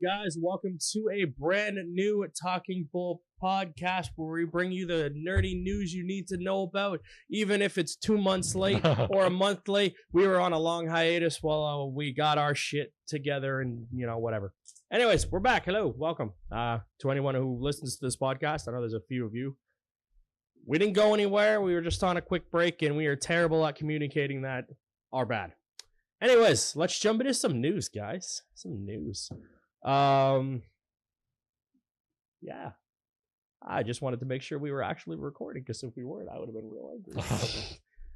guys? Welcome to a brand new Talking Bull podcast where we bring you the nerdy news you need to know about, even if it's 2 months late or a month late. We were on a long hiatus while we got our shit together and, whatever. Anyways, we're back. Hello. Welcome to anyone who listens to this podcast. I know there's a few of you. We didn't go anywhere. We were just on a quick break, and we are terrible at communicating that. Our bad. Anyways, let's jump into some news, guys. Some news. Yeah. I just wanted to make sure we were actually recording, because if we weren't, I would have been real angry.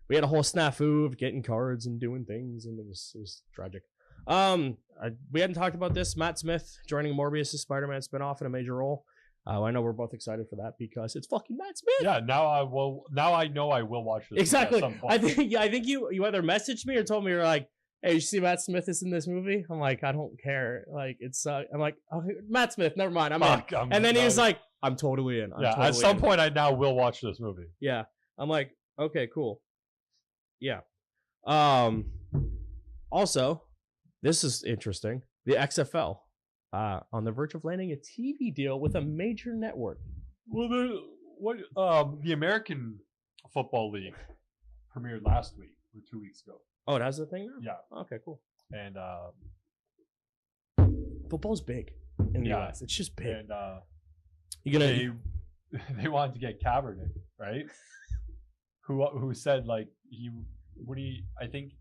We had a whole snafu of getting cards and doing things, and it was tragic. We hadn't talked about this. Matt Smith joining Morbius' Spider-Man spinoff in a major role. I know we're both excited for that because it's fucking Matt Smith. Yeah, now I know I will watch this. Exactly. I think you either messaged me or told me, you're like, hey, you see Matt Smith is in this movie? I'm like, I don't care. Like, it's I'm like, oh, Matt Smith, never mind. I'm in. And then he was like, I'm totally in. At some point I now will watch this movie. Yeah. I'm like, okay, cool. Yeah. Also, this is interesting. The XFL on the verge of landing a TV deal with a major network. Well, the American Football League premiered last week or 2 weeks ago. Oh, it has a thing now? Yeah. Okay, cool. And football's big in the US. It's just big. And they wanted to get Kaepernick, right? who said like I think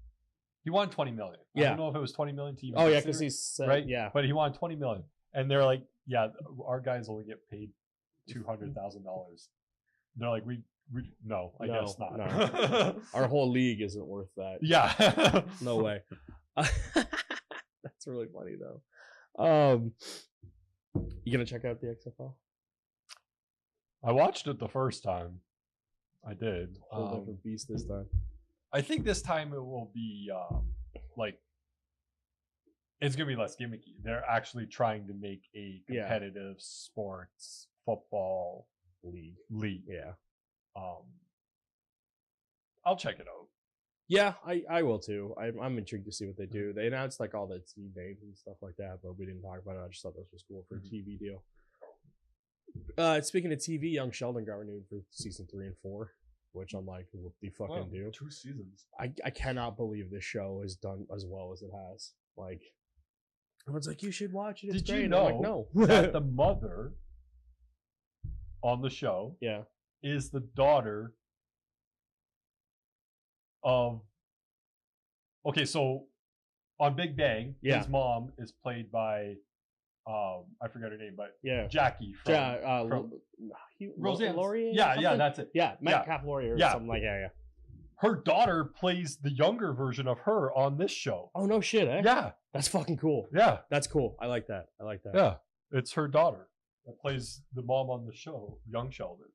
he wanted 20 million. Yeah. I don't know if it was 20 million to even consider, because he's right. Yeah, but he wanted 20 million, and they're like, yeah, our guys only get paid $200,000. They're like, no, I guess not. No. Our whole league isn't worth that. Yeah. No way. That's really funny though. You gonna check out the XFL? I watched it the first time. I did. Whole different beast this time. I think this time it will be it's gonna be less gimmicky. They're actually trying to make a competitive sports football league. Yeah. I'll check it out. Yeah, I will too. I'm intrigued to see what they do. They announced like all the team names and stuff like that, but we didn't talk about it. I just thought this was cool for a TV deal. Speaking of TV, Young Sheldon got renewed for season 3 and 4, which I'm like, what the fucking do? 2 seasons. I cannot believe this show is done as well as it has. Like, everyone's like, you should watch it. It's Did great. you know like, no. that the mother on the show is the daughter of... Okay, so on Big Bang, his mom is played by... I forgot her name, but Jackie from Roseanne Laurier. Yeah, that's it. Yeah, Metcalf Laurier or something like that. Yeah. Her daughter plays the younger version of her on this show. Oh no shit, eh? Yeah, that's fucking cool. Yeah, that's cool. I like that. Yeah, it's her daughter that plays the mom on the show, Young Sheldon.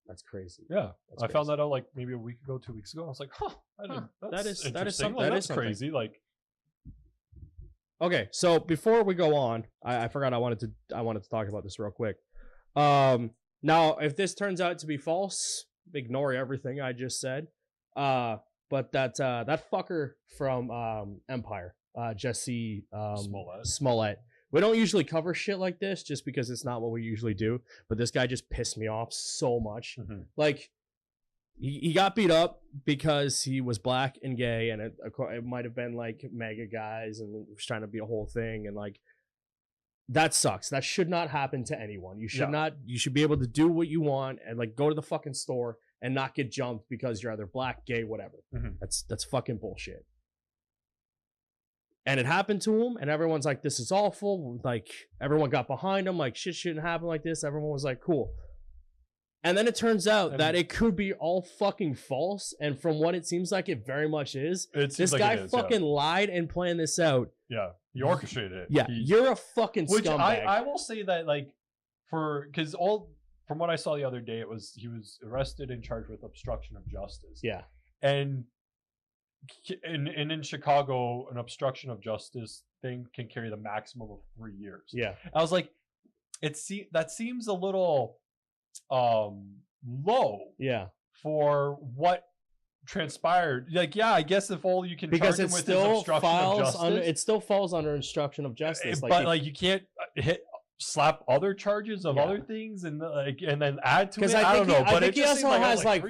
That's crazy. Yeah, I found that out like maybe a week ago, 2 weeks ago. I was like, that is something. That's crazy. Like. Okay, so before we go on, I forgot I wanted to talk about this real quick. Now, if this turns out to be false, ignore everything I just said. But that fucker from Empire, Jesse Smollett. We don't usually cover shit like this just because it's not what we usually do. But this guy just pissed me off so much. Mm-hmm. Like, he got beat up because he was black and gay, and it might have been like mega guys, and it was trying to be a whole thing, and like that sucks. That should not happen to anyone. You should not. You should be able to do what you want and like go to the fucking store and not get jumped because you're either black, gay, whatever. Mm-hmm. That's fucking bullshit. And it happened to him, and everyone's like, "This is awful." Like everyone got behind him, like shit shouldn't happen like this. Everyone was like, "Cool." And then it turns out that it could be all fucking false. And from what it seems like, it very much is. This guy fucking lied and planned this out. Yeah. He orchestrated it. Yeah. You're a fucking scumbag. I will say that, like, because from what I saw the other day, he was arrested and charged with obstruction of justice. Yeah. And in Chicago, an obstruction of justice thing can carry the maximum of 3 years. Yeah. I was like, that seems a little low for what transpired. Like, yeah, I guess if all you can because charge him with is obstruction of justice, it still falls under obstruction of justice. But like you can't slap other charges of other things and then add to it. I don't know. But it just also has like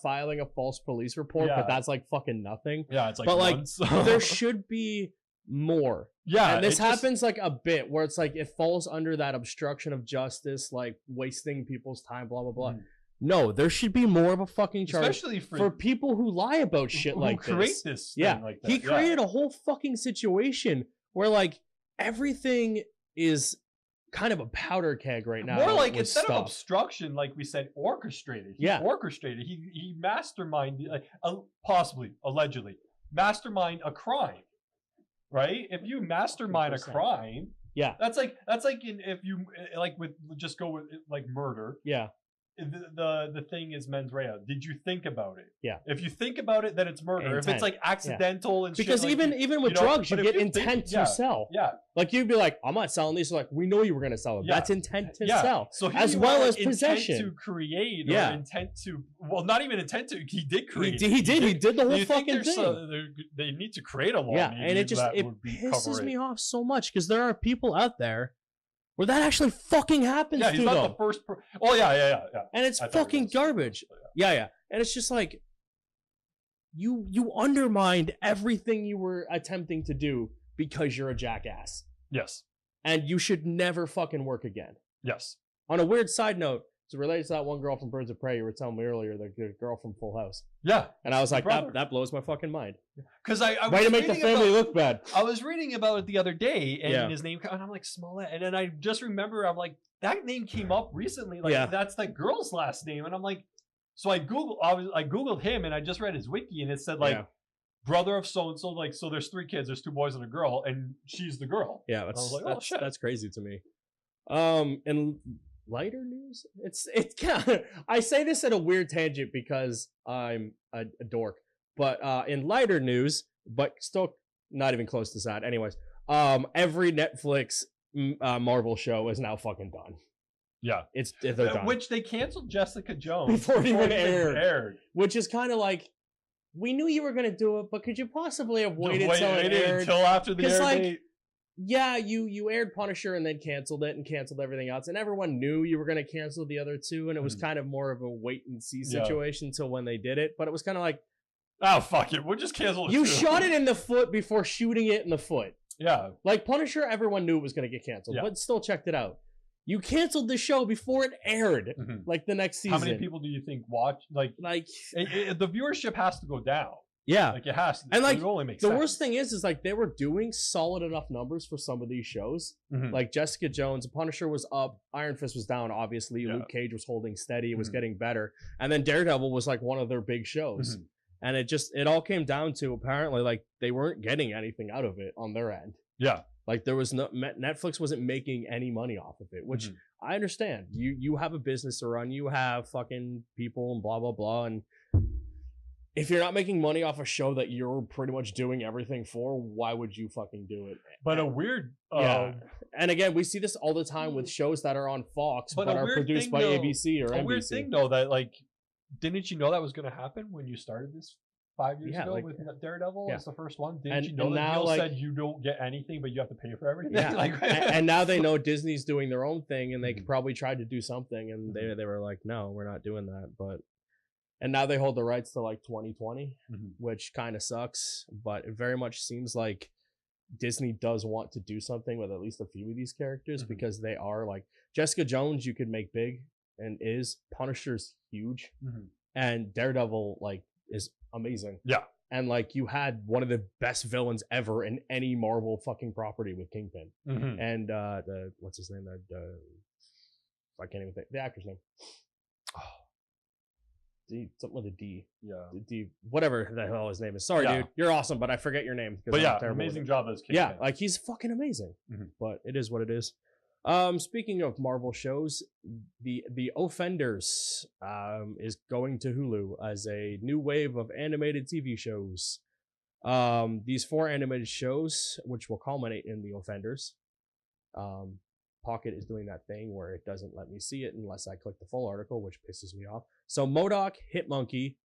filing a false police report, but that's like fucking nothing. Yeah, it's like. But like there should be more. Yeah, and this happens like a bit where it's like it falls under that obstruction of justice, like wasting people's time, blah blah blah. No, there should be more of a fucking charge, especially for people who lie about shit like this. Create this like that. He created a whole fucking situation where like everything is kind of a powder keg right now. More like instead of obstruction, like we said, orchestrated. He orchestrated. He masterminded, like possibly, allegedly, mastermind a crime. Right? If you mastermind 100%. A crime, that's like if you like with just go with like murder. Yeah. The thing is mens rea. Did you think about it? Yeah. If you think about it, then it's murder. Intent. If it's like accidental and because shit, even with drugs, you get intent to sell. Yeah. Like you'd be like, I'm not selling these. So like we know you were gonna sell them. That's intent to sell. So as well as possession. Intent to create or intent to not even intent to. He did create. He did the whole fucking thing. They need to create a law. Yeah, and it pisses me off so much because there are people out there where that actually fucking happens. Yeah, he's not the first. Yeah. And it's fucking garbage. Yeah. And it's just like you undermined everything you were attempting to do because you're a jackass. Yes. And you should never fucking work again. Yes. On a weird side note, it's related to that one girl from Birds of Prey you were telling me earlier, the girl from Full House. Yeah. And I was like, that blows my fucking mind. Because I way to make the family look bad. I was reading about it the other day, and his name, and I'm like, Smollett. And then I just remember, I'm like, that name came up recently. Like, that's that girl's last name. And I'm like, so I Googled him, and I just read his wiki, and it said, like, brother of so-and-so. Like, so there's 3 kids. There's 2 boys and a girl, and she's the girl. Yeah, that's crazy to me. And lighter news, it's I say this at a weird tangent because I'm a dork, but in lighter news, but still not even close to sad. Anyways, every Netflix Marvel show is now fucking done. Yeah, they're done. Which they canceled Jessica Jones before it even aired. Which is kind of like, we knew you were gonna do it, but could you possibly have waited until it aired? Until after the air date? Yeah, you aired Punisher and then canceled it and canceled everything else, and everyone knew you were going to cancel the other 2, and it was kind of more of a wait and see situation until when they did it. But it was kind of like, oh fuck it, we'll just cancel it. You shot it in the foot before shooting it in the foot. Yeah, like Punisher, everyone knew it was going to get canceled, but still checked it out. You canceled the show before it aired, like the next season. How many people do you think watch? Like the viewership has to go down. Yeah, like it has to. And like it only makes the sense. Worst thing is like they were doing solid enough numbers for some of these shows. Like Jessica Jones, Punisher was up, Iron Fist was down. Obviously, Luke Cage was holding steady. It was getting better, and then Daredevil was like one of their big shows. And it all came down to apparently like they weren't getting anything out of it on their end. Yeah, like there was no Netflix wasn't making any money off of it, which I understand. You have a business to run, you have fucking people and blah blah blah, and if you're not making money off a show that you're pretty much doing everything for, why would you fucking do it? But a weird... And again, we see this all the time with shows that are on Fox, but are produced by ABC or NBC. A weird thing, though, that, like, didn't you know that was going to happen when you started this 5 years ago with Daredevil? It's the first one. Didn't you know that Neil said you don't get anything, but you have to pay for everything? Yeah. And now they know Disney's doing their own thing, and they probably tried to do something, and they were like, no, we're not doing that, but... And now they hold the rights to like 2020, which kind of sucks, but it very much seems like Disney does want to do something with at least a few of these characters because they are like Jessica Jones, you could make big and is. Punisher's huge, and Daredevil like is amazing. Yeah, and like you had one of the best villains ever in any Marvel fucking property with Kingpin, and the what's his name? I can't even think the actor's name. Something with a D. Yeah. D, whatever the hell his name is. Sorry, dude. You're awesome, but I forget your name. But yeah, amazing job as Kingpin. Yeah, like he's fucking amazing. But it is what it is. Speaking of Marvel shows, the Offenders is going to Hulu as a new wave of animated TV shows. These 4 animated shows, which will culminate in the Offenders. Pocket is doing that thing where it doesn't let me see it unless I click the full article, which pisses me off. So MODOK, Hitmonkey,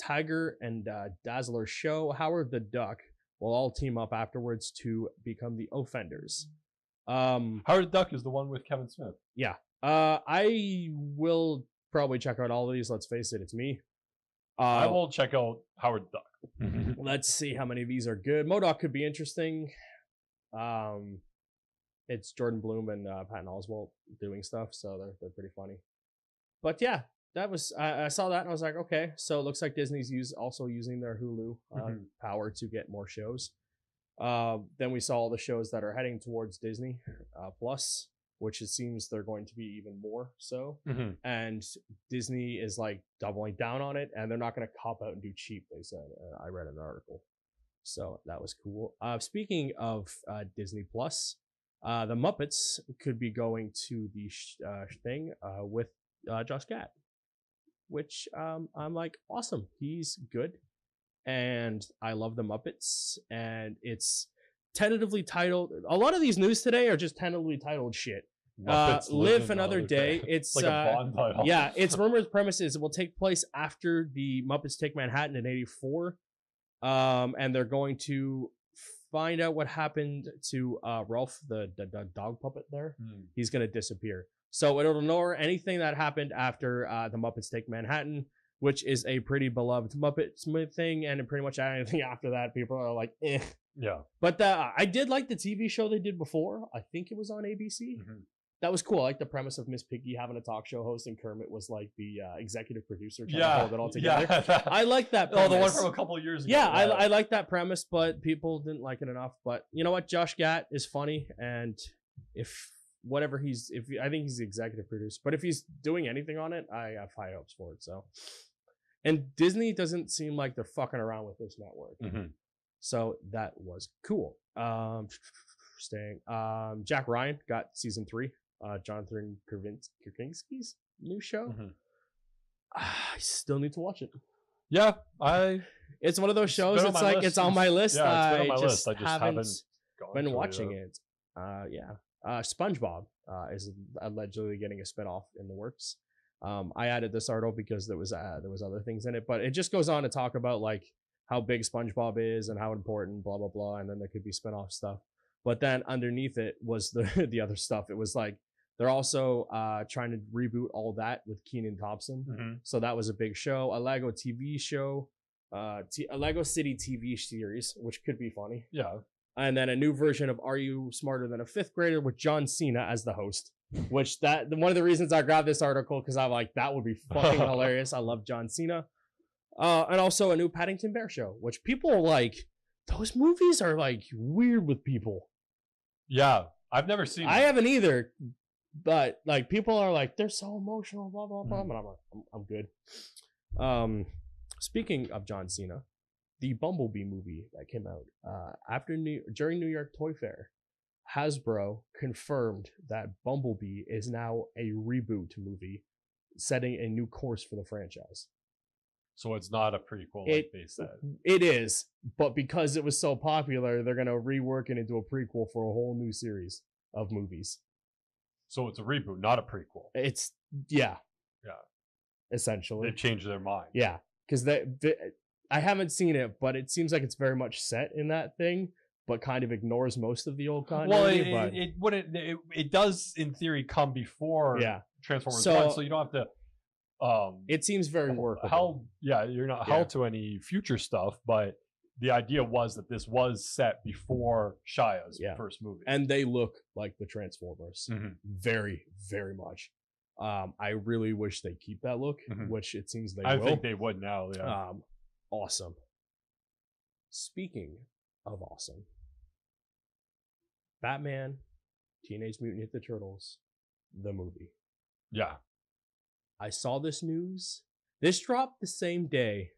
Tiger and Dazzler show Howard the Duck will all team up afterwards to become the Offenders. Howard the Duck is the one with Kevin Smith. Yeah. I will probably check out all of these. Let's face it, it's me. I will check out Howard the Duck. Let's see how many of these are good. MODOK could be interesting. It's Jordan Bloom and Patton Oswalt doing stuff, so they're pretty funny. But yeah, that was I saw that and I was like, okay, so it looks like Disney's also using their Hulu power to get more shows. Then we saw all the shows that are heading towards Disney Plus, which it seems they're going to be even more so. And Disney is like doubling down on it, and they're not going to cop out and do cheap, they said. I read an article. So that was cool. Speaking of Disney Plus, the Muppets could be going to the thing with Josh Gad, which I'm like, awesome. He's good. And I love the Muppets. And it's tentatively titled. A lot of these news today are just tentatively titled shit. Live Another Day. It's like a Bond title. Yeah, its rumored premise is it will take place after the Muppets Take Manhattan in '84. And they're going to find out what happened to Ralph, the dog puppet there. He's going to disappear. So it'll ignore anything that happened after the Muppets Take Manhattan, which is a pretty beloved Muppets thing. And pretty much anything after that, people are like, eh. Yeah. But I did like the TV show they did before. I think it was on ABC. That was cool. I like the premise of Miss Piggy having a talk show host and Kermit was like the executive producer trying to hold it all together. Yeah. I like that premise. Oh, the one from a couple of years ago. Yeah, I like that premise, but people didn't like it enough. But you know what? Josh Gad is funny, and if I think he's the executive producer. But if he's doing anything on it, I have high hopes for it. So, and Disney doesn't seem like they're fucking around with this network. So that was cool. Jack Ryan got season 3. Jonathan Krasinski's new show. I still need to watch it. Yeah, it's one of those shows. It's like it's on my list. Yeah, it's been on my list. I just haven't been watching it. SpongeBob is allegedly getting a spinoff in the works. I added this article because there was other things in it, but it just goes on to talk about like how big SpongeBob is and how important, blah blah blah, and then there could be spinoff stuff. But then underneath it was the other stuff. It was like they're also trying to reboot all that with Kenan Thompson. So that was a big show. A Lego TV show, a Lego City TV series, which could be funny. Yeah. And then a new version of Are You Smarter Than a Fifth Grader with John Cena as the host. Which one of the reasons I grabbed this article because I'm like, that would be fucking hilarious. I love John Cena. And also a new Paddington Bear show, which people are like, those movies are like weird with people. Yeah, I've never seen them. I haven't either, but like people are like, they're so emotional, blah blah blah. And I'm like, I'm good. Speaking of John Cena, the Bumblebee movie that came out during New York Toy Fair, Hasbro confirmed that Bumblebee is now a reboot movie, setting a new course for the franchise. So it's not a prequel like they said. It is, but because it was so popular, they're going to rework it into a prequel for a whole new series of movies. So it's a reboot, not a prequel. It's, yeah. Essentially. They changed their mind. Yeah, because I haven't seen it, but it seems like it's very much set in that thing, but kind of ignores most of the old continuity. Well, it does, in theory, come before Transformers 1, so you don't have to... it seems very workable. You're not held to any future stuff, but the idea was that this was set before Shia's first movie, and they look like the Transformers very, very much. I really wish they keep that look, which it seems they will. I think they would now. Yeah. Awesome. Speaking of awesome, Batman, Teenage Mutant Ninja Turtles, the movie. Yeah. I saw this news. This dropped the same day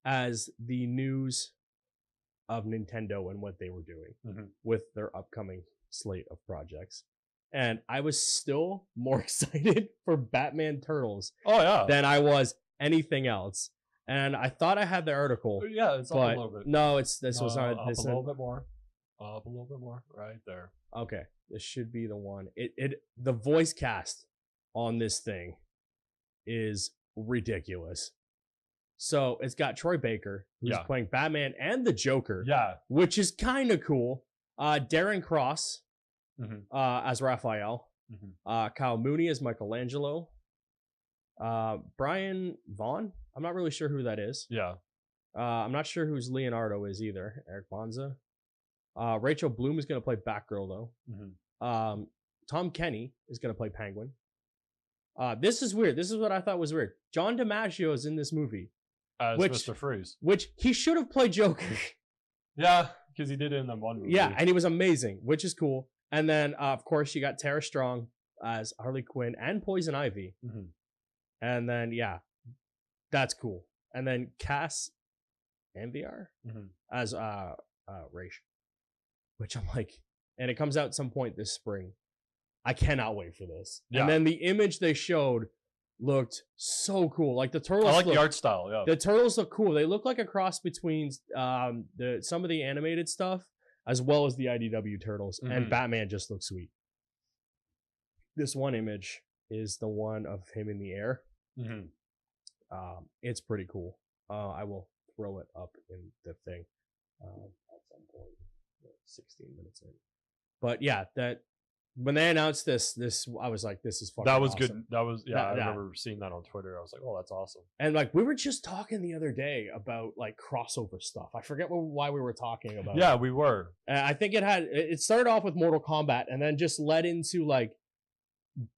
as the news of Nintendo and what they were doing with their upcoming slate of projects. And I was still more excited for Batman Turtles than I was anything else. And I thought I had the article. Yeah, it's up a little bit. No, this was not. Up a little bit more. Up a little bit more. Right there. Okay, this should be the one. The voice cast on this thing is ridiculous. So it's got Troy Baker, who's playing Batman and the Joker. Yeah. Which is kind of cool. Darren Cross as Raphael. Kyle Mooney as Michelangelo. Brian Vaughn. I'm not really sure who that is. Yeah. I'm not sure who's Leonardo is either. Eric Bonza. Rachel Bloom is going to play Batgirl, though. Tom Kenny is going to play Penguin. This is weird. This is what I thought was weird. John DiMaggio is in this movie. As Mr. Freeze. Which he should have played Joker. Yeah, because he did it in the one movie. Yeah, and he was amazing, which is cool. And then, of course, you got Tara Strong as Harley Quinn and Poison Ivy. And then, yeah, that's cool. And then Cass Anviar as Raish. Which I'm like, and it comes out some point this spring. I cannot wait for this. Yeah. And then the image they showed looked so cool. Like the turtles. I like the art style. Yeah, the turtles look cool. They look like a cross between some of the animated stuff as well as the IDW turtles. And Batman just looks sweet. This one image is the one of him in the air. It's pretty cool. I will throw it up in the thing at some point. 16 minutes in. But yeah, that when they announced this I was like, this is fucking That was awesome. good. That was I remember seeing that on Twitter. I was like, oh, that's awesome. And like we were just talking the other day about like crossover stuff. I forget why we were talking about it. We were. I think it started off with Mortal Kombat and then just led into like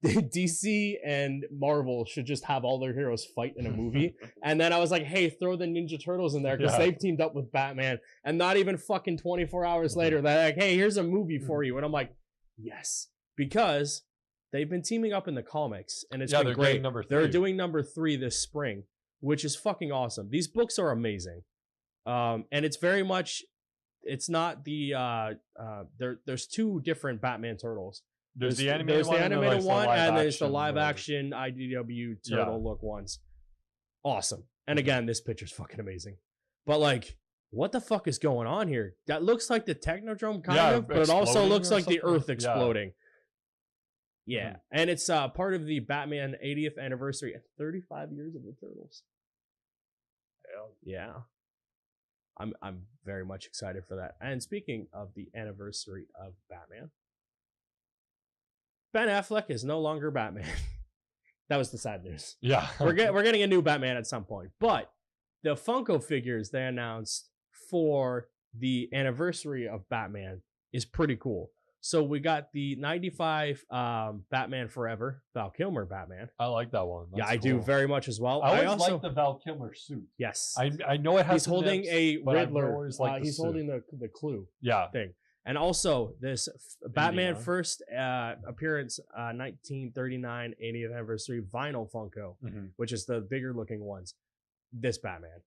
DC and Marvel should just have all their heroes fight in a movie. And then I was like, hey, throw the Ninja Turtles in there because they've teamed up with Batman. And not even fucking 24 hours later, they're like, hey, here's a movie for you. And I'm like, yes. Because they've been teaming up in the comics and it's been great. They're doing number 3 this spring, which is fucking awesome. These books are amazing. And it's very much, it's not the, there's 2 different Batman Turtles. There's the animated one, and there's the live action IDW turtle look ones. Awesome. And again, this picture's fucking amazing. But like, what the fuck is going on here? That looks like the Technodrome kind of, but it also looks like the Earth exploding. Yeah. And it's part of the Batman 80th anniversary and 35 years of the Turtles. Yeah. I'm very much excited for that. And speaking of the anniversary of Batman, Ben Affleck is no longer Batman. That was the sad news. Yeah. We're getting a new Batman at some point. But the Funko figures they announced for the anniversary of Batman is pretty cool. So we got the 95 Batman Forever, Val Kilmer Batman. I like that one. That's cool. Do very much as well. I also like the Val Kilmer suit. Yes. I know it has He's holding nips, a Riddler. He's holding the Clue thing. And also this Batman first appearance 1939 80th anniversary vinyl Funko, which is the bigger looking ones. This Batman.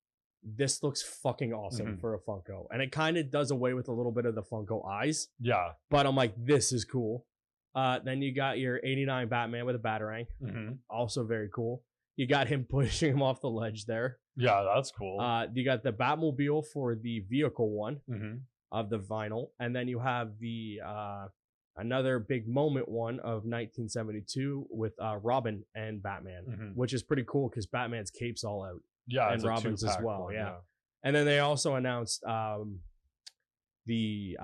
This looks fucking awesome for a Funko. And it kind of does away with a little bit of the Funko eyes. Yeah. But I'm like, this is cool. Then you got your 89 Batman with a Batarang. Also very cool. You got him pushing him off the ledge there. Yeah, that's cool. You got the Batmobile for the vehicle one of the vinyl. And then you have the another big moment one of 1972 with Robin and Batman, which is pretty cool because Batman's cape's all out. Yeah, and Robin's as well. One, yeah. And then they also announced the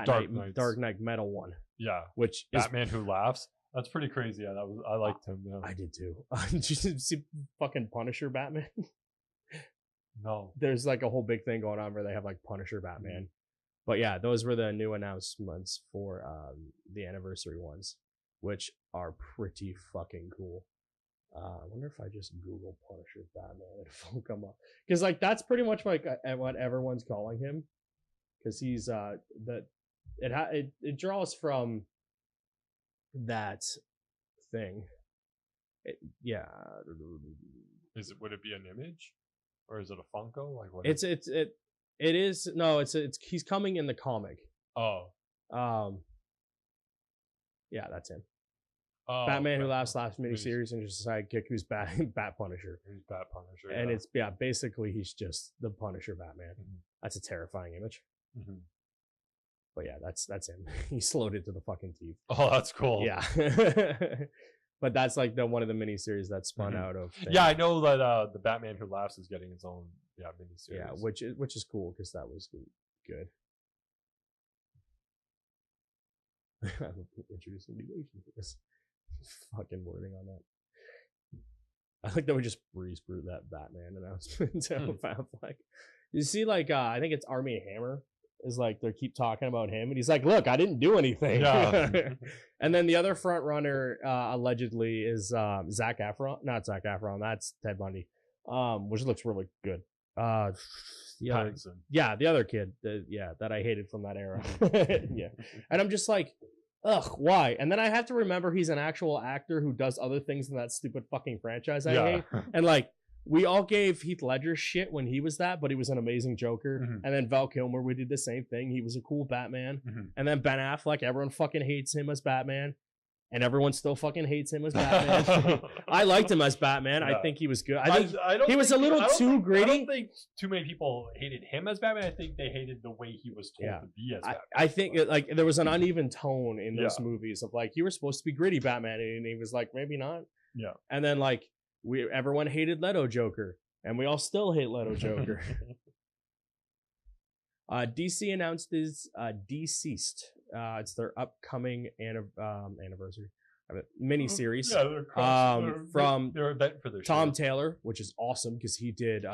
Dark Knight Metal one. Yeah, which Batman Who Laughs. That's pretty crazy. Yeah, I liked him. Yeah. I did too. Did you see fucking Punisher Batman? No. There's like a whole big thing going on where they have like Punisher Batman. But yeah, those were the new announcements for the anniversary ones, which are pretty fucking cool. I wonder if I just Google Punisher Batman if it'll come up, because like that's pretty much like what everyone's calling him, because he's it draws from that thing. Would it be an image, or is it a Funko? Like what? It is he's coming in the comic. Oh. Yeah, that's him. Batman Who Laughs last miniseries and just a sidekick who's Bat Punisher. He's Bat Punisher. And it's basically he's just the Punisher Batman. That's a terrifying image. But yeah, that's him. He's slowed into the fucking teeth. Oh, that's cool. Yeah. But that's like one of the miniseries that spun out of. Yeah, I know that the Batman Who Laughs is getting its own miniseries. Yeah, which is cool because that was good. Introducing the nation to this fucking wording on that. I like that we just breeze through that Batman announcement. Like, you see, like I think it's Armie Hammer is like they keep talking about him, and he's like, "Look, I didn't do anything." Yeah. And then the other front runner allegedly is Zac Efron. Not Zac Efron. That's Ted Bundy, which looks really good. The other kid, that I hated from that era. Yeah, and I'm just like, ugh, why? And then I have to remember he's an actual actor who does other things in that stupid fucking franchise I hate. And like, we all gave Heath Ledger shit when he was that, but he was an amazing Joker. Mm-hmm. And then Val Kilmer, we did the same thing. He was a cool Batman. Mm-hmm. And then Ben Affleck, everyone fucking hates him as Batman. And everyone still fucking hates him as Batman. I liked him as Batman. Yeah. I think he was good. I think he was a little too gritty. I don't think too many people hated him as Batman. I think they hated the way he was told to be as Batman. I think like there was an uneven tone in those movies of like, you were supposed to be gritty Batman, and he was like, maybe not. Yeah. And then like everyone hated Leto Joker, and we all still hate Leto Joker. DC announced his Deceased. It's their upcoming anniversary miniseries from their event for their Tom Taylor, which is awesome because he did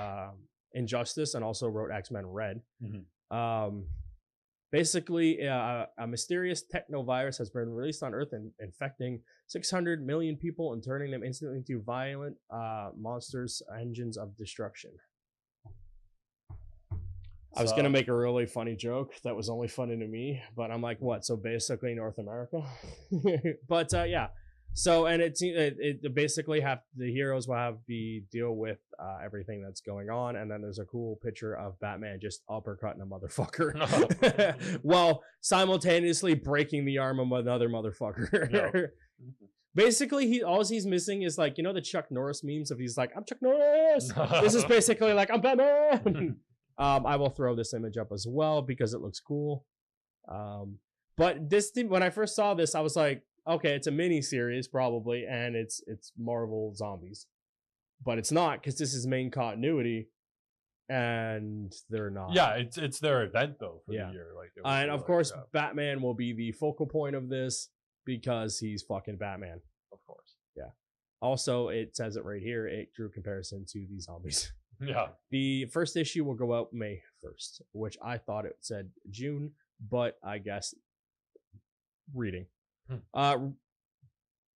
Injustice and also wrote X-Men Red. Mm-hmm. Basically, a mysterious technovirus has been released on Earth and infecting 600 million people and turning them instantly into violent monsters, engines of destruction. I was going to make a really funny joke that was only funny to me, but I'm like, what? So basically North America? But yeah. So, and it basically the heroes will have the deal with everything that's going on. And then there's a cool picture of Batman just uppercutting a motherfucker while simultaneously breaking the arm of another motherfucker. No. Basically, all he's missing is like, the Chuck Norris memes of he's like, I'm Chuck Norris. This is basically like, I'm Batman. I will throw this image up as well because it looks cool. But this when I first saw this, I was like, okay, it's a mini series probably, and it's Marvel Zombies, but it's not because this is main continuity, and they're not. Yeah, it's their event though for the year. Like, and of course, Batman will be the focal point of this because he's fucking Batman. Of course. Yeah. Also, it says it right here. It drew comparison to the zombies. Yeah. The first issue will go out May 1st, which I thought it said June, but I guess reading.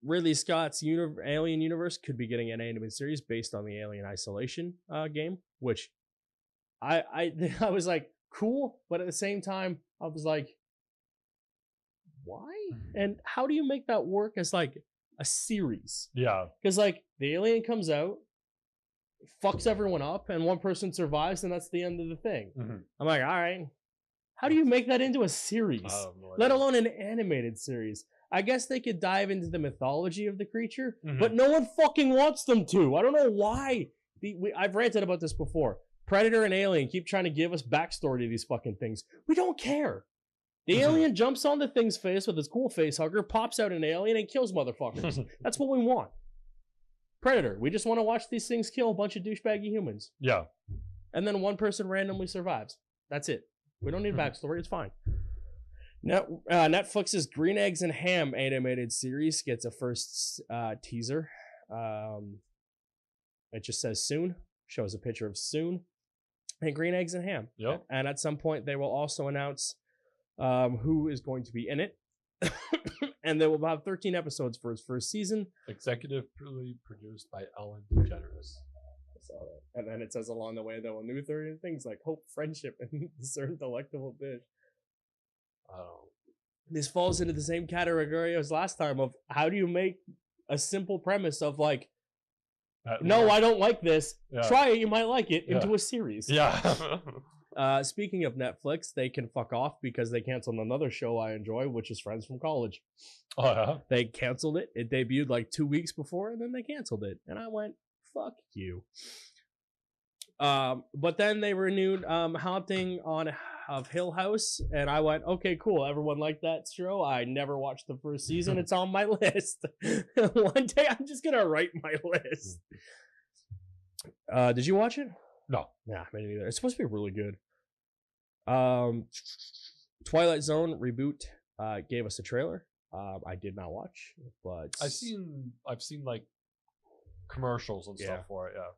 Ridley Scott's Alien universe could be getting an animated series based on the Alien Isolation game, which I was like, cool, but at the same time, I was like, why? And how do you make that work as like a series? Yeah. Because like the alien comes out, fucks everyone up, and one person survives, and that's the end of the thing. Mm-hmm. I'm like, all right, how do you make that into a series? Let alone an animated series? I guess they could dive into the mythology of the creature, but no one fucking wants them to. I don't know why. I've ranted about this before. Predator and Alien keep trying to give us backstory to these fucking things. We don't care. The alien jumps on the thing's face with his cool face hugger, pops out an alien, and kills motherfuckers. That's what we want. Predator. We just want to watch these things kill a bunch of douchebaggy humans. Yeah. And then one person randomly survives. That's it. We don't need backstory. It's fine. Netflix's Green Eggs and Ham animated series gets a first teaser. It just says soon. Shows a picture of soon. And Green Eggs and Ham. Yep. And at some point, they will also announce who is going to be in it. And they will have 13 episodes for its first season. Executively produced by Ellen DeGeneres. I saw that. And then it says along the way, there will new 30 things like hope, friendship, and certain delectable dish. This falls into the same category as last time of how do you make a simple premise of like, no, I don't like this. Yeah. Try it, you might like it, into a series. Yeah. Speaking of Netflix, they can fuck off because they canceled another show I enjoy, which is Friends from College. Oh, yeah? They canceled it. It debuted like 2 weeks before, and then they canceled it. And I went, fuck you. But then they renewed Haunting on of Hill House, and I went, okay, cool. Everyone liked that show. I never watched the first season. It's on my list. One day I'm just gonna write my list. Did you watch it? No. Nah, me neither. It's supposed to be really good. Twilight Zone reboot gave us a trailer. I did not watch, but I've seen like commercials and stuff for it. Yeah,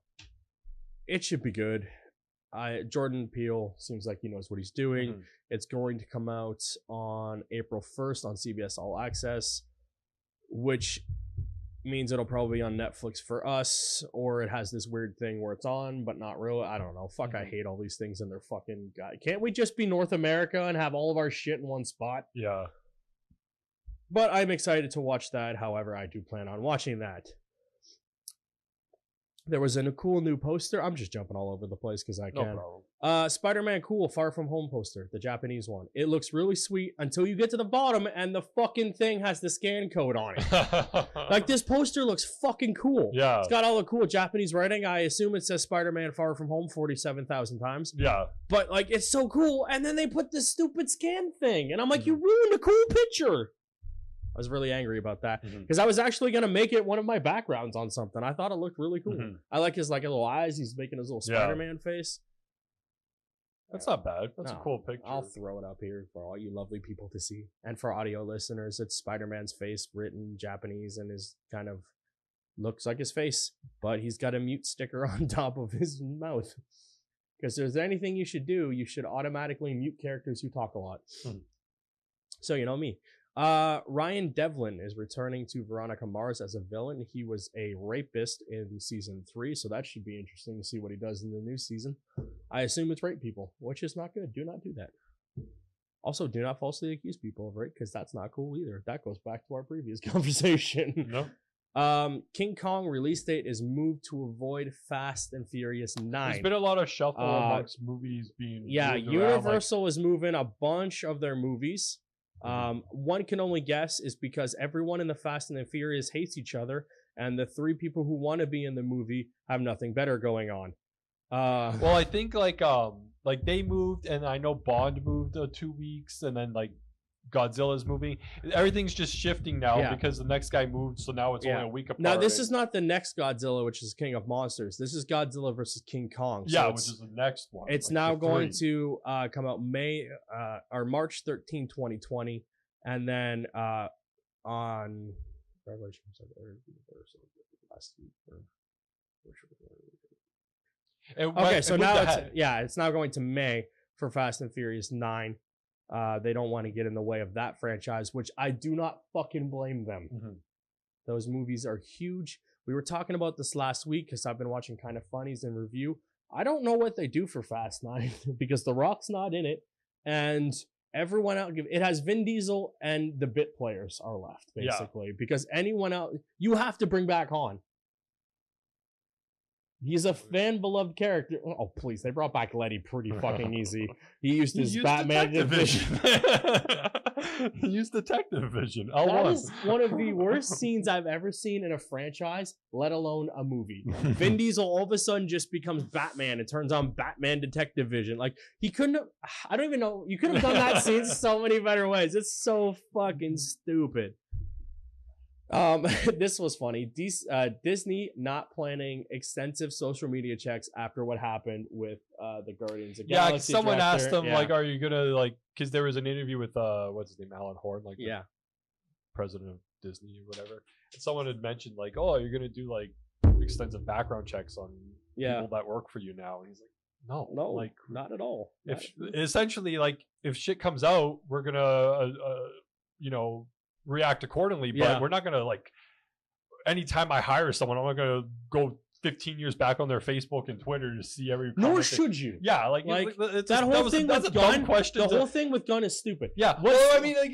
it should be good. Jordan Peele seems like he knows what he's doing. It's going to come out on April 1st on CBS All Access, which means it'll probably be on Netflix for us, or it has this weird thing where it's on but not real. I don't know. Fuck, I hate all these things and they're fucking guy. Can't we just be North America and have all of our shit in one spot? Yeah. But I'm excited to watch that. However, I do plan on watching that. There was a cool new poster. I'm just jumping all over the place because I can. No problem. Spider-Man Cool Far From Home poster, the Japanese one. It looks really sweet until you get to the bottom and the fucking thing has the scan code on it. Like, this poster looks fucking cool. Yeah. It's got all the cool Japanese writing. I assume it says Spider-Man Far From Home 47,000 times. Yeah. But, like, it's so cool. And then they put this stupid scan thing. And I'm like, you ruined a cool picture. I was really angry about that because I was actually going to make it one of my backgrounds on something. I thought it looked really cool. I like his like little eyes. He's making his little Spider-Man face. That's not bad. That's a cool picture. I'll throw it up here for all you lovely people to see. And for audio listeners, it's Spider-Man's face written Japanese and is kind of looks like his face, but he's got a mute sticker on top of his mouth. Because if there's anything you should do, you should automatically mute characters who talk a lot. So you know me. Ryan Devlin is returning to Veronica Mars as a villain. He was a rapist in season 3, so that should be interesting to see what he does in the new season. I assume it's rape people, which is not good. Do not do that. Also, do not falsely accuse people of rape, because that's not cool either. That goes back to our previous conversation. No. King Kong release date is moved to avoid Fast and Furious 9. There's been a lot of shuffle amongst movies being Universal is moving a bunch of their movies. One can only guess is because everyone in the Fast and the Furious hates each other, and the 3 people who want to be in the movie have nothing better going on. Well, I think like they moved, and I know Bond moved 2 weeks, and then like Godzilla's moving. Everything's just shifting now because the next guy moved, so now it's only a week apart. Now this is not the next Godzilla, which is King of Monsters. This is Godzilla versus King Kong. So which is the next one. It's like now going to come out March 13, 2020, and then on Revelations of the last week. Okay, so now it's now going to May for Fast and Furious 9. They don't want to get in the way of that franchise, which I do not fucking blame them. Those movies are huge. We were talking about this last week because I've been watching Kind of Funnies and review. I don't know what they do for Fast 9 because The Rock's not in it, and everyone else. It has Vin Diesel and the bit players are left basically because anyone else you have to bring back Han. He's a fan-beloved character. Oh, please. They brought back Letty pretty fucking easy. He used his Batman vision. He used detective vision. That is one of the worst scenes I've ever seen in a franchise, let alone a movie. Vin Diesel all of a sudden just becomes Batman and turns on Batman detective vision. Like, he couldn't have... I don't even know. You could have done that scene so many better ways. It's so fucking stupid. This was funny. Disney not planning extensive social media checks after what happened with the Guardians of the Galaxy. Someone asked them like, "Are you gonna like?" Because there was an interview with what's his name, Alan Horn, like the president of Disney or whatever. And someone had mentioned like, "Oh, you're gonna do like extensive background checks on people that work for you now," and he's like, "No, like not at all." If essentially like if shit comes out, we're gonna react accordingly, but we're not gonna like anytime I hire someone I'm not gonna go 15 years back on their Facebook and Twitter to see every nor should you. It's that whole thing with Gunn question. The whole thing with Gunn is stupid. Well, I mean, like,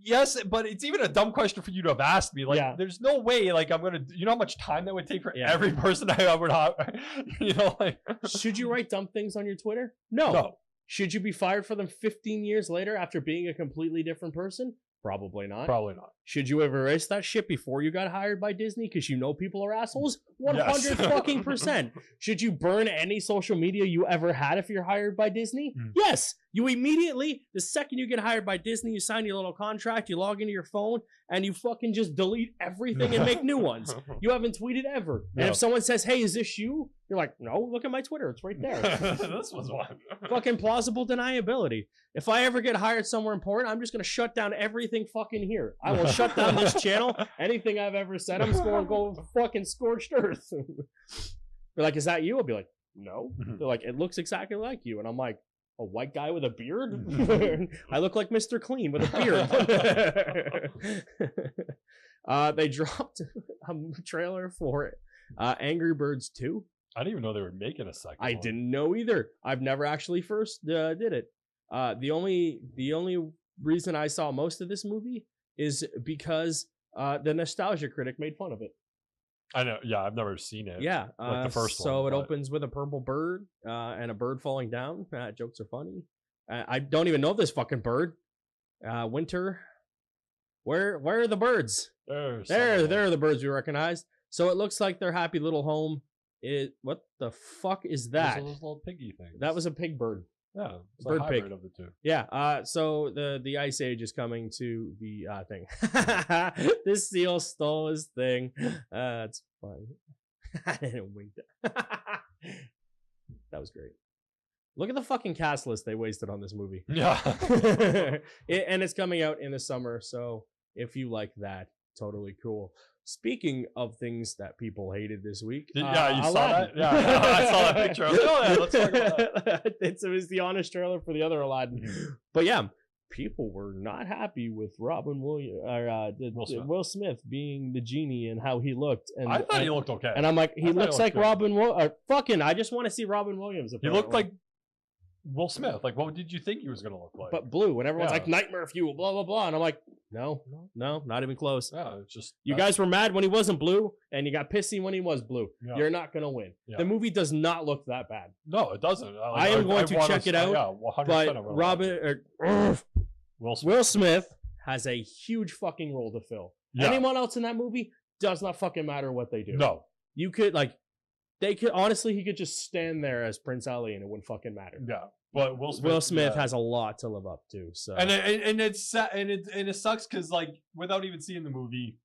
yes, but it's even a dumb question for you to have asked me. Like, there's no way. Like, I'm gonna. You know how much time that would take for every person I would have. Like, should you write dumb things on your Twitter? No. Should you be fired for them 15 years later after being a completely different person? Probably not. Should you have erased that shit before you got hired by Disney because you know people are assholes? 100 fucking %. Should you burn any social media you ever had if you're hired by Disney? Yes. You immediately, the second you get hired by Disney, you sign your little contract, you log into your phone, and you fucking just delete everything and make new ones. You haven't tweeted ever. And if someone says, hey, is this you? You're like, no, look at my Twitter. It's right there. This was one. Fucking plausible deniability. If I ever get hired somewhere important, I'm just going to shut down everything fucking here. I will shut down this channel. Anything I've ever said, I'm just going to go fucking scorched earth. They're like, is that you? I'll be like, no. They're like, it looks exactly like you. And I'm like, a white guy with a beard? I look like Mr. Clean with a beard. They dropped a trailer for Angry Birds 2. I didn't even know they were making a second I one. didn't know either. I've never actually first did it. The only reason I saw most of this movie is because the Nostalgia Critic made fun of it. I know. Yeah, I've never seen it. Yeah, like the first one. So it opens with a purple bird and a bird falling down. Jokes are funny. I don't even know this fucking bird. Winter. Where are the birds? There are the birds we recognize. So it looks like their happy little home. What the fuck is that? Those little piggy things. That was a pig bird. Yeah, it's bird a hybrid pig of the two. Yeah. So the Ice Age is coming to the thing. This seal stole his thing. That's funny. I didn't wink that. That was great. Look at the fucking cast list they wasted on this movie. Yeah. And it's coming out in the summer, so if you like that, totally cool. Speaking of things that people hated this week. Yeah, you saw that? Yeah, I saw that picture. I was like, oh, yeah, let's talk about that. It was the honest trailer for the other Aladdin. But yeah, people were not happy with Will Smith being the genie and how he looked. And I thought he looked okay. And I'm like, he looks like Robin Williams. I just want to see Robin Williams. He looked like Will Smith. Like, what did you think he was going to look like? But blue. And everyone's like, nightmare fuel, blah, blah, blah. And I'm like, no, not even close. Yeah, it's just you guys were mad when he wasn't blue, and you got pissy when he was blue. Yeah. You're not going to win. Yeah. The movie does not look that bad. No, it doesn't. I am going to check it out. Yeah, 100%. But Will Smith has a huge fucking role to fill. Yeah. Anyone else in that movie does not fucking matter what they do. No. You could, they could, honestly, he could just stand there as Prince Ali and it wouldn't fucking matter. Yeah. But Will Smith has a lot to live up to. So and it sucks because without even seeing the movie,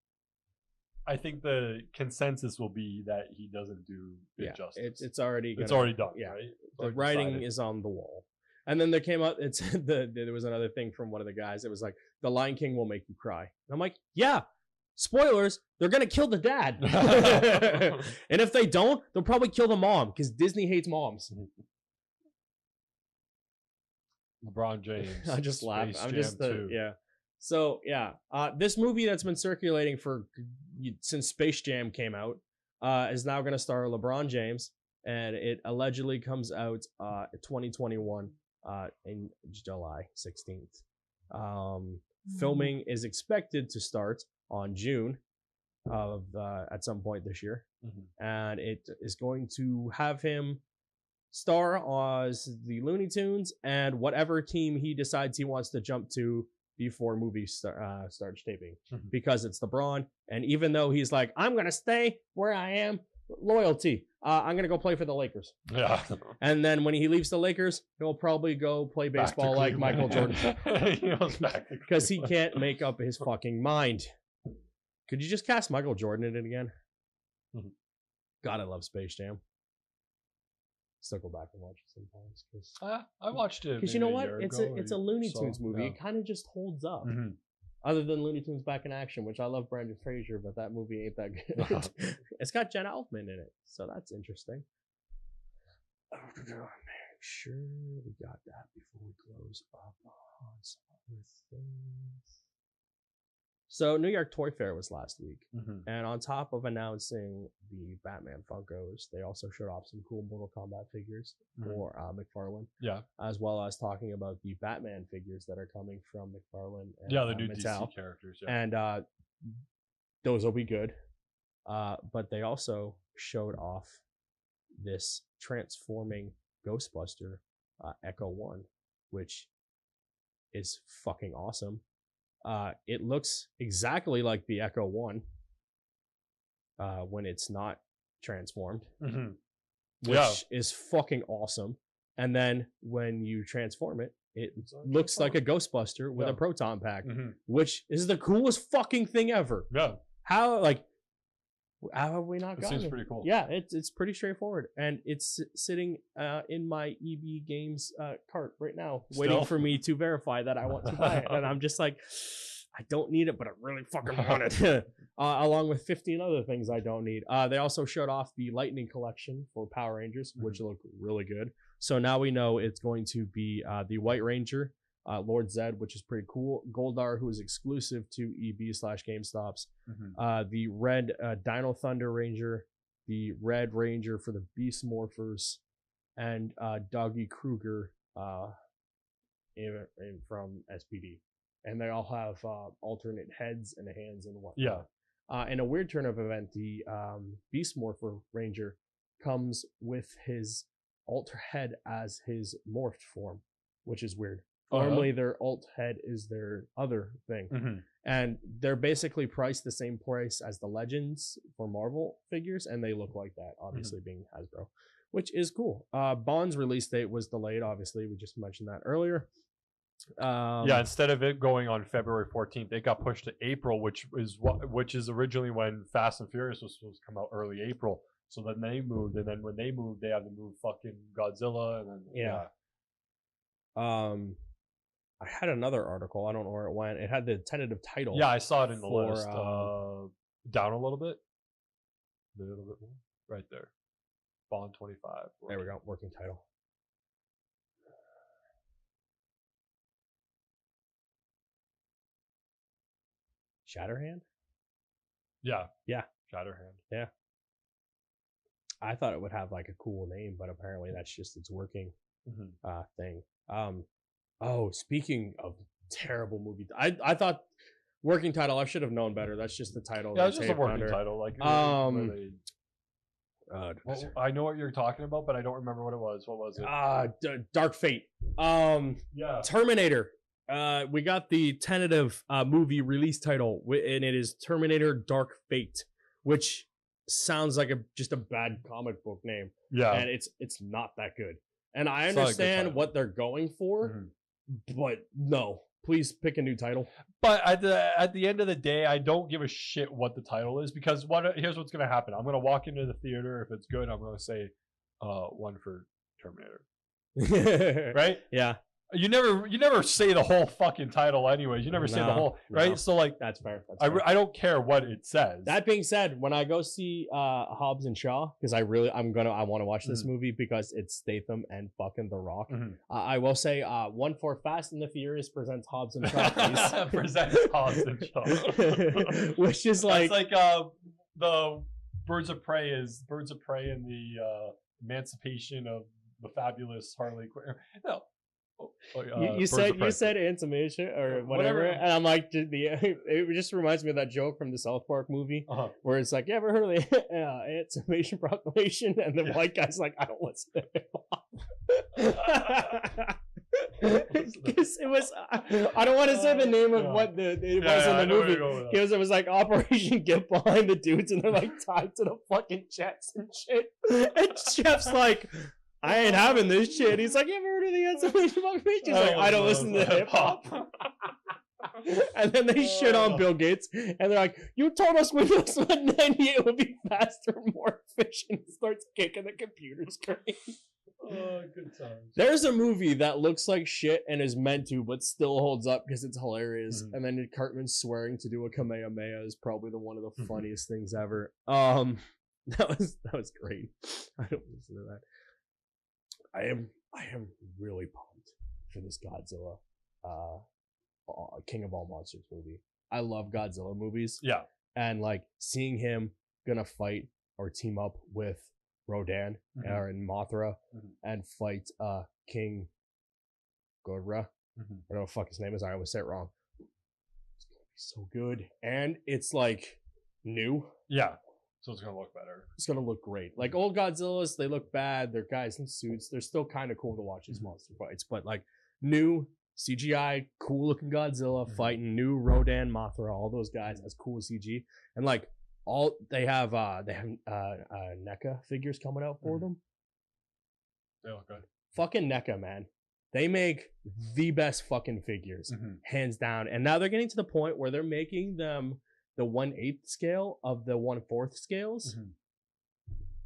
I think the consensus will be that he doesn't do it justice. It's already done. Yeah, right? The writing is on the wall. And then there came out. There was another thing from one of the guys. It was like the Lion King will make you cry. And I'm like, yeah. Spoilers, they're going to kill the dad. And if they don't, they'll probably kill the mom because Disney hates moms. LeBron James. I just laugh. I'm just yeah. So yeah, this movie that's been circulating since Space Jam came out is now going to star LeBron James, and it allegedly comes out 2021 in July 16th. Filming is expected to start on June of at some point this year, and it is going to have him star as the Looney Tunes and whatever team he decides he wants to jump to before movies starts taping, because it's LeBron. And even though he's like, I'm gonna stay where I am, loyalty, I'm gonna go play for the Lakers. Yeah. And then when he leaves the Lakers, he'll probably go play baseball like Michael Jordan, because he can't make up his fucking mind. Could you just cast Michael Jordan in it again? God, I love Space Jam. Still go back and watch it sometimes. I watched it because you know what? It's a Looney Tunes movie. Yeah. It kind of just holds up. Other than Looney Tunes Back in Action, which I love Brendan Fraser, but that movie ain't that good. It's got Jenna Elfman in it, so that's interesting. Make sure we got that before we close up on some other things. So New York Toy Fair was last week, and on top of announcing the Batman Funkos, they also showed off some cool Mortal Kombat figures for McFarlane. Yeah, as well as talking about the Batman figures that are coming from McFarlane. And, the new Mattel DC characters. Yeah. And those will be good. But they also showed off this transforming Ghostbuster Echo 1, which is fucking awesome. It looks exactly like the Echo 1 when it's not transformed, which is fucking awesome. And then when you transform it, it looks like a Ghostbuster with a proton pack, which is the coolest fucking thing ever. Yeah. How have we not gotten it? Seems pretty cool. Yeah, it's pretty straightforward, and it's sitting in my EB Games cart right now, waiting for me to verify that I want to buy it. And I'm just like, I don't need it, but I really fucking want it. Along with 15 other things I don't need. They also showed off the Lightning Collection for Power Rangers, which look really good. So now we know it's going to be the White Ranger, Lord Zed, which is pretty cool. Goldar, who is exclusive to EB/GameStops. The red Dino Thunder Ranger, the Red Ranger for the Beast Morphers, and Doggy Kruger from SPD. And they all have alternate heads and hands and whatnot. Yeah. In a weird turn of event, the Beast Morpher Ranger comes with his alter head as his morphed form, which is weird. Normally their alt head is their other thing. And they're basically priced the same price as the Legends for Marvel figures, and they look like that, obviously being Hasbro, which is cool. Bond's release date was delayed, obviously. We just mentioned that earlier. Instead of it going on February 14th, it got pushed to April, which is originally when Fast and Furious was supposed to come out early April. So then they moved, and then when they moved, they had to move fucking Godzilla, and then I had another article. I don't know where it went. It had the tentative title. Yeah, I saw it in the list. Down a little bit more, right there. Bond 25. There we go. Working title. Shatterhand? Yeah. Yeah. Shatterhand. Yeah. I thought it would have like a cool name, but apparently that's just its working thing. Speaking of terrible movie, I thought working title. I should have known better. That's just the title. Yeah, it's just a working title. Like I know what you're talking about, but I don't remember what it was. What was it? Dark Fate. Terminator. We got the tentative movie release title, and it is Terminator Dark Fate, which sounds like just a bad comic book name. Yeah, and it's not that good. And I understand what they're going for, but no, please pick a new title. But at the end of the day, I don't give a shit what the title is, because here's what's gonna happen. I'm gonna walk into the theater. If it's good, I'm gonna say one for Terminator. Right? Yeah. You never say the whole fucking title anyways. You never say the whole, right? No. So like that's fair. I don't care what it says. That being said, when I go see Hobbs and Shaw, because I want to watch this movie because it's Statham and fucking The Rock. I will say one for Fast and the Furious presents Hobbs and Shaw, please. Presents Hobbs and Shaw. Which is like the Birds of Prey and the Emancipation of the Fabulous Harley Quinn. No. You said intimation or whatever, and I'm like, it just reminds me of that joke from the South Park movie where it's like, you ever heard of the Intimation Proclamation? And the white guy's like, I don't listen to hip hop. It was, I don't want to say the name of what it was in the movie, because it was like Operation Get Behind the Dudes, and they're like tied to the fucking jets and shit. And Chef's like, I ain't having this shit. He's like, you ever heard of the Intimation Proclamation? He's like, I don't listen to hip hop. And then they shit on Bill Gates, and they're like, you told us Windows 98 would be faster, more efficient. Starts kicking the computer screen. Oh, good times. There's a movie that looks like shit and is meant to, but still holds up because it's hilarious. And then Cartman swearing to do a Kamehameha is probably one of the funniest things ever. That was great. I don't listen to that. I am really pumped for this Godzilla King of All Monsters movie. I love Godzilla movies. Yeah. And like seeing him gonna fight or team up with Rodan and Mothra and fight King Ghidorah. I don't know what the fuck his name is. I always say it wrong. It's gonna be so good. And it's like new. Yeah. So it's gonna look better. It's gonna look great. Like old Godzillas, they look bad. They're guys in suits. They're still kind of cool to watch as monster fights, but like new CGI, cool looking Godzilla fighting new Rodan, Mothra, all those guys as cool as CG, and like they have NECA figures coming out for them. They look good. Fucking NECA, man. They make the best fucking figures, hands down. And now they're getting to the point where they're making them the 1/8 scale of the 1/4 scales.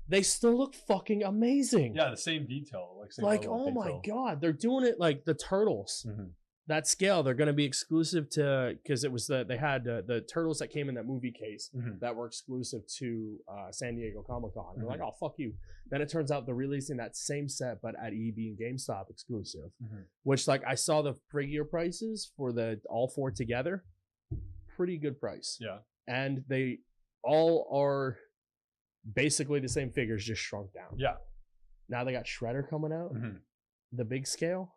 They still look fucking amazing. Yeah, the same detail. Like oh my god, they're doing it like the Turtles. That scale, they're going to be exclusive to, because it was they had the Turtles that came in that movie case that were exclusive to San Diego Comic-Con. They're like, oh, fuck you. Then it turns out they're releasing that same set, but at EB and GameStop exclusive, which like I saw the figure prices for the all 4 together. Pretty good price. Yeah. And they all are basically the same figures, just shrunk down. Yeah. Now they got Shredder coming out. The big scale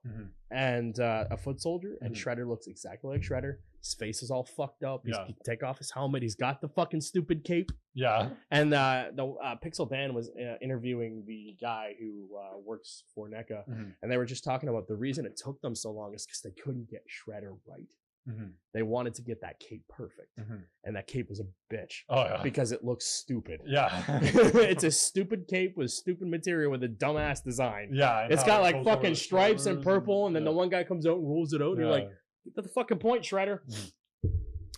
and a foot soldier, and Shredder looks exactly like Shredder. His face is all fucked up. He can take off his helmet. He's got the fucking stupid cape. Yeah. And the Pixel Dan was interviewing the guy who works for NECA, and they were just talking about the reason it took them so long is because they couldn't get Shredder right. They wanted to get that cape perfect, and that cape was a bitch. Oh yeah, because it looks stupid. Yeah, it's a stupid cape with stupid material with a dumbass design. Yeah, it's got like fucking stripes and purple, and then the one guy comes out and rolls it out, and you're like, get to the fucking point, Shredder.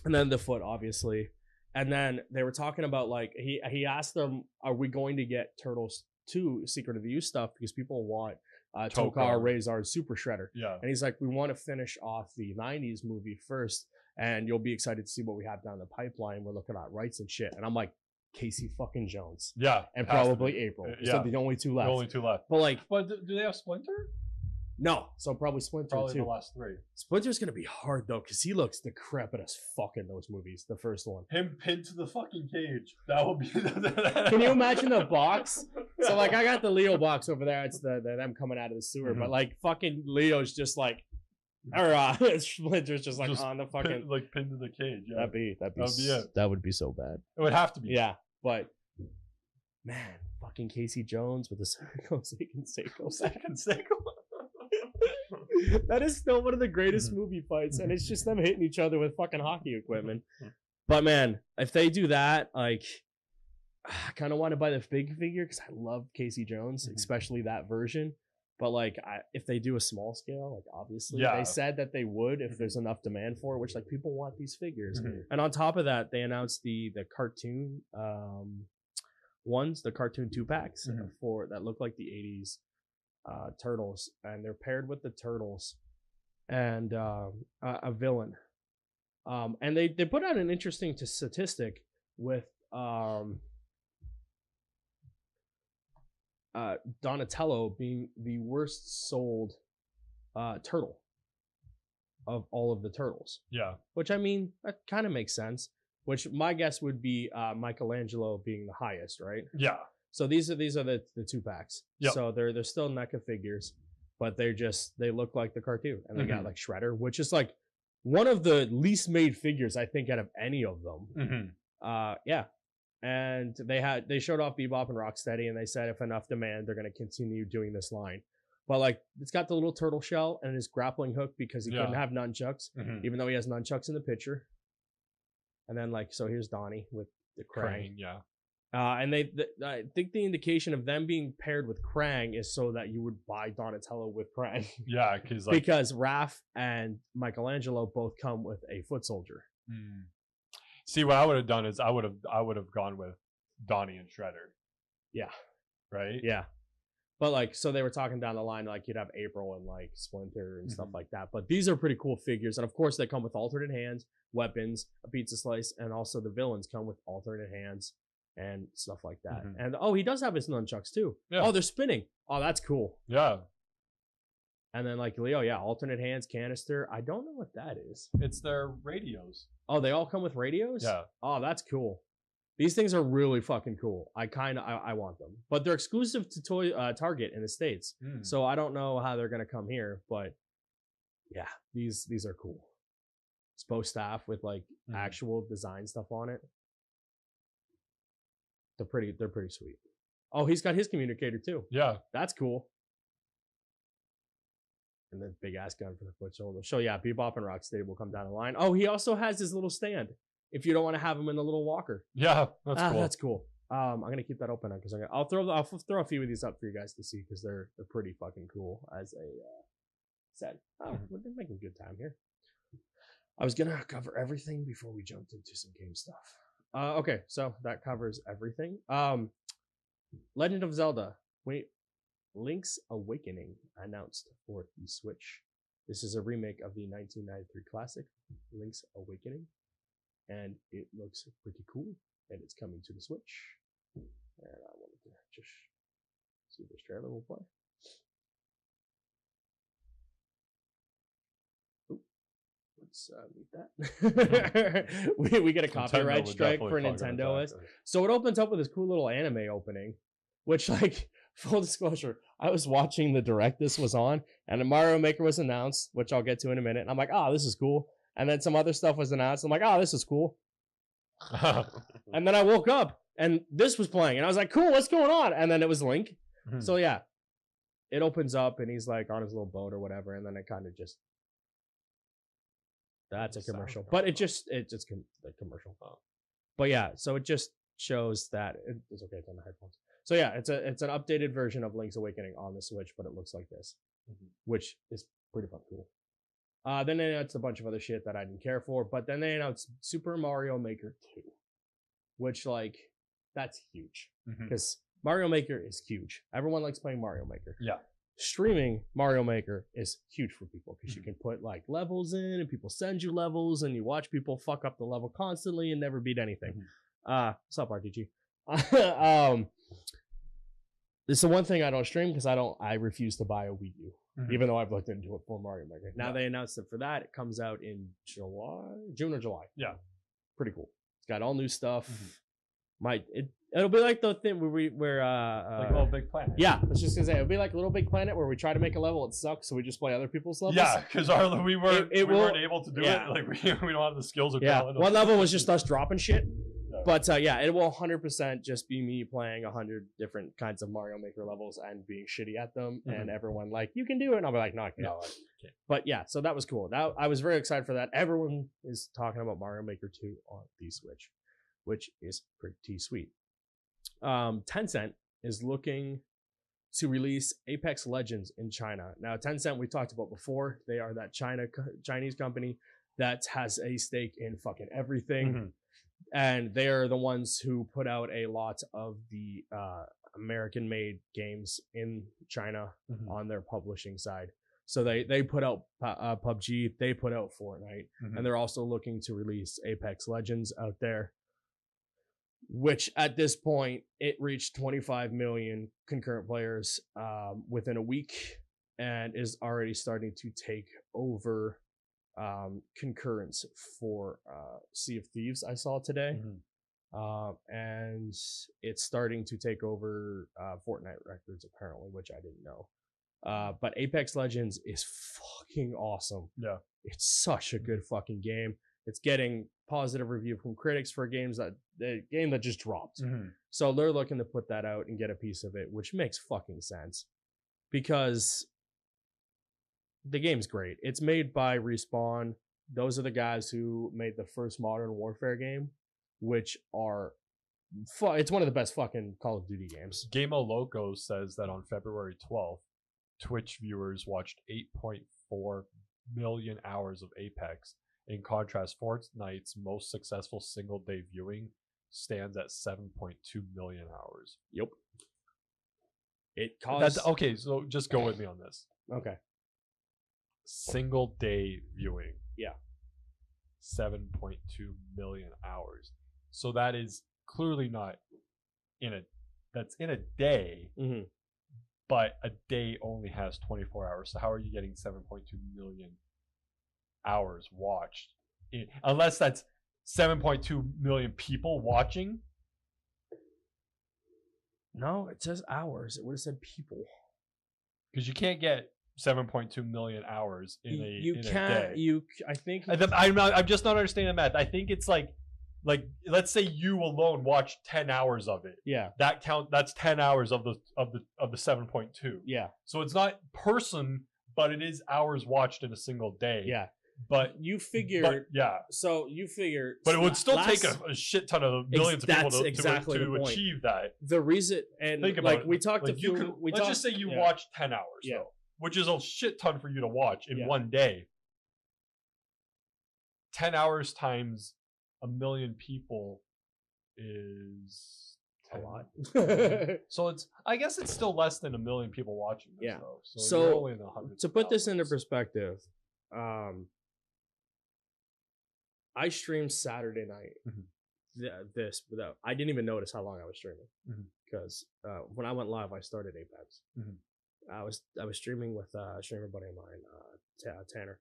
And then the foot, obviously, and then they were talking about like he asked them, are we going to get Turtles 2 Secret of the Use stuff because people want Tokar Razor's Super Shredder. Yeah. And he's like, we want to finish off the 90s movie first, and you'll be excited to see what we have down the pipeline. We're looking at rights and shit. And I'm like, Casey fucking Jones. Yeah. And probably April. So the only 2 left. The only 2 left. But like, do they have Splinter? No. So probably Splinter probably too. The last 3. Splinter's gonna be hard though, because he looks decrepit as fuck in those movies. The first one. Him pinned to the fucking cage. That would be. Can you imagine the box? So like, I got the Leo box over there. It's the them coming out of the sewer, but like fucking Leo's just like, or Splinter's just like on the fucking pinned to the cage. Yeah. That'd be it. That would be so bad. It would have to be. Yeah, but man, fucking Casey Jones with the Seiko. That is still one of the greatest movie fights, and it's just them hitting each other with fucking hockey equipment. But man, if they do that, like, I kind of want to buy the big figure because I love Casey Jones, especially that version. But like, if they do a small scale, like obviously they said that they would if there's enough demand for it, which like people want these figures. And on top of that, they announced the cartoon ones, the cartoon 2-packs for that look like the 80s Turtles, and they're paired with the Turtles and a villain. And they put out an interesting statistic with Donatello being the worst sold turtle of all of the Turtles. Yeah. Which, I mean, that kind of makes sense. Which my guess would be Michelangelo being the highest, right? Yeah. So these are the 2-packs. Yep. So they're still NECA figures, but they look like the cartoon, and they got like Shredder, which is like one of the least made figures I think out of any of them. Yeah. And they showed off Bebop and Rocksteady, and they said if enough demand, they're going to continue doing this line. But like, it's got the little turtle shell and his grappling hook because he couldn't have nunchucks, even though he has nunchucks in the picture. And then like, so here's Donnie with the Krang. Yeah. And I think the indication of them being paired with Krang is so that you would buy Donatello with Krang. Yeah, because Raph and Michelangelo both come with a foot soldier. See, what I would have done is I would have gone with Donnie and Shredder. Yeah. Right? Yeah. But like, so they were talking down the line, like you'd have April and like Splinter and stuff like that. But these are pretty cool figures. And of course they come with alternate hands, weapons, a pizza slice, and also the villains come with alternate hands and stuff like that. And he does have his nunchucks too. Yeah. Oh, they're spinning. Oh, that's cool. Yeah. And then like Leo, alternate hands, canister. I don't know what that is. It's their radios. Oh, they all come with radios? Yeah. Oh, that's cool. These things are really fucking cool. I want them. But they're exclusive to Target in the States. So I don't know how they're going to come here, but yeah, these are cool. Spo staff with like actual design stuff on it. They're pretty sweet. Oh, he's got his communicator too. Yeah. That's cool. And then big ass gun for the foot shoulder. So yeah, Bebop and Rocksteady will come down the line. Oh, he also has his little stand if you don't want to have him in the little walker. Yeah, that's cool. That's cool. I'm gonna keep that open because I'll throw a few of these up for you guys to see because they're pretty fucking cool as said, oh, we're making good time here. I was going to cover everything before we jumped into some game stuff. Okay, so that covers everything. Legend of Zelda. Link's Awakening announced for the Switch. This is a remake of the 1993 classic, Link's Awakening. And it looks pretty cool. And it's coming to the Switch. And I wanted to just see if this trailer will play. Let's mute that. we get a copyright strike for Nintendo. So it opens up with this cool little anime opening, which, like, full disclosure, I was watching the direct this was on, and a Mario Maker was announced, which I'll get to in a minute. And I'm like, oh, this is cool. And then some other stuff was announced. I'm like, oh, this is cool. And then I woke up, and this was playing, and I was like, cool, what's going on? And then it was Link. Mm-hmm. So yeah, it opens up, and he's like on his little boat or whatever, and then it kind of just. That's a commercial, but it's the commercial. But yeah, so it just shows that it's okay. It's on the headphones. So yeah, it's an updated version of Link's Awakening on the Switch, but it looks like this, which is pretty fucking cool. Then they announced a bunch of other shit that I didn't care for, but then they announced Super Mario Maker 2, which, like, that's huge because Mario Maker is huge. Everyone likes playing Mario Maker. Yeah. Streaming Mario Maker is huge for people because you can put like levels in and people send you levels and you watch people fuck up the level constantly and never beat anything. What's up, RTG? This is the one thing I don't stream because I refuse to buy a Wii U, even though I've looked into it for Mario Maker. Now they announced it for that. It comes out in June or July. Yeah. Pretty cool. It's got all new stuff. It'll be like the thing where like Little Big Planet. Yeah, I was just gonna say it'll be like Little Big Planet where we try to make a level, it sucks, so we just play other people's levels. Yeah, because we weren't able to do it. Like we don't have the skills or talent. One level was just us dropping shit. No. But yeah, it will 100% just be me playing 100 different kinds of Mario Maker levels and being shitty at them, and everyone like, you can do it, and I'll be like, no, I can't. No, I can't. But yeah, so that was cool. That I was very excited for that. Everyone is talking about Mario Maker 2 on the Switch, which is pretty sweet. Tencent is looking to release Apex Legends in China. Now, Tencent we talked about before. They are that Chinese company that has a stake in fucking everything, and they are the ones who put out a lot of the American-made games in China on their publishing side. So they put out PUBG, they put out Fortnite, and they're also looking to release Apex Legends out there, which at this point, it reached 25 million concurrent players within a week and is already starting to take over concurrence for Sea of Thieves, I saw today. And it's starting to take over Fortnite records, apparently, which I didn't know. But Apex Legends is fucking awesome. Yeah. It's such a good fucking game. It's getting positive review from critics for the game that just dropped. So they're looking to put that out and get a piece of it, which makes fucking sense because the game's great. It's made by Respawn. Those are the guys who made the first Modern Warfare game, which are it's one of the best fucking Call of Duty games. Gameo Loco says that on February 12th, Twitch viewers watched 8.4 million hours of Apex. In contrast, Fortnite's most successful single-day viewing stands at 7.2 million hours. Yep. It costs... Okay, so just go with me on this. Okay. Single-day viewing. Yeah. 7.2 million hours. So that is clearly not that's in a day, but a day only has 24 hours. So how are you getting 7.2 million hours watched unless that's 7.2 million people watching? No, it says hours. It would have said people, because you can't get 7.2 million hours in a day. I think I'm just not understanding the math. I think it's like let's say you alone watched 10 hours of it. Yeah, that's 10 hours of the 7.2. Yeah, so it's not person, but it is hours watched in a single day. Yeah. But you figure, but it would still take a shit ton of millions of people to achieve that. The reason, and think about like it. we talked let's just say you watched 10 hours. Yeah. Though. which is a shit ton for you to watch in one day. 10 hours times 1 million people is a lot. So I guess it's still less than 1 million people watching this, though. So you're only in the hundreds to put this into perspective, I streamed Saturday night. I didn't even notice how long I was streaming because when I went live, I started Apex. I was streaming with a streamer buddy of mine, Tanner,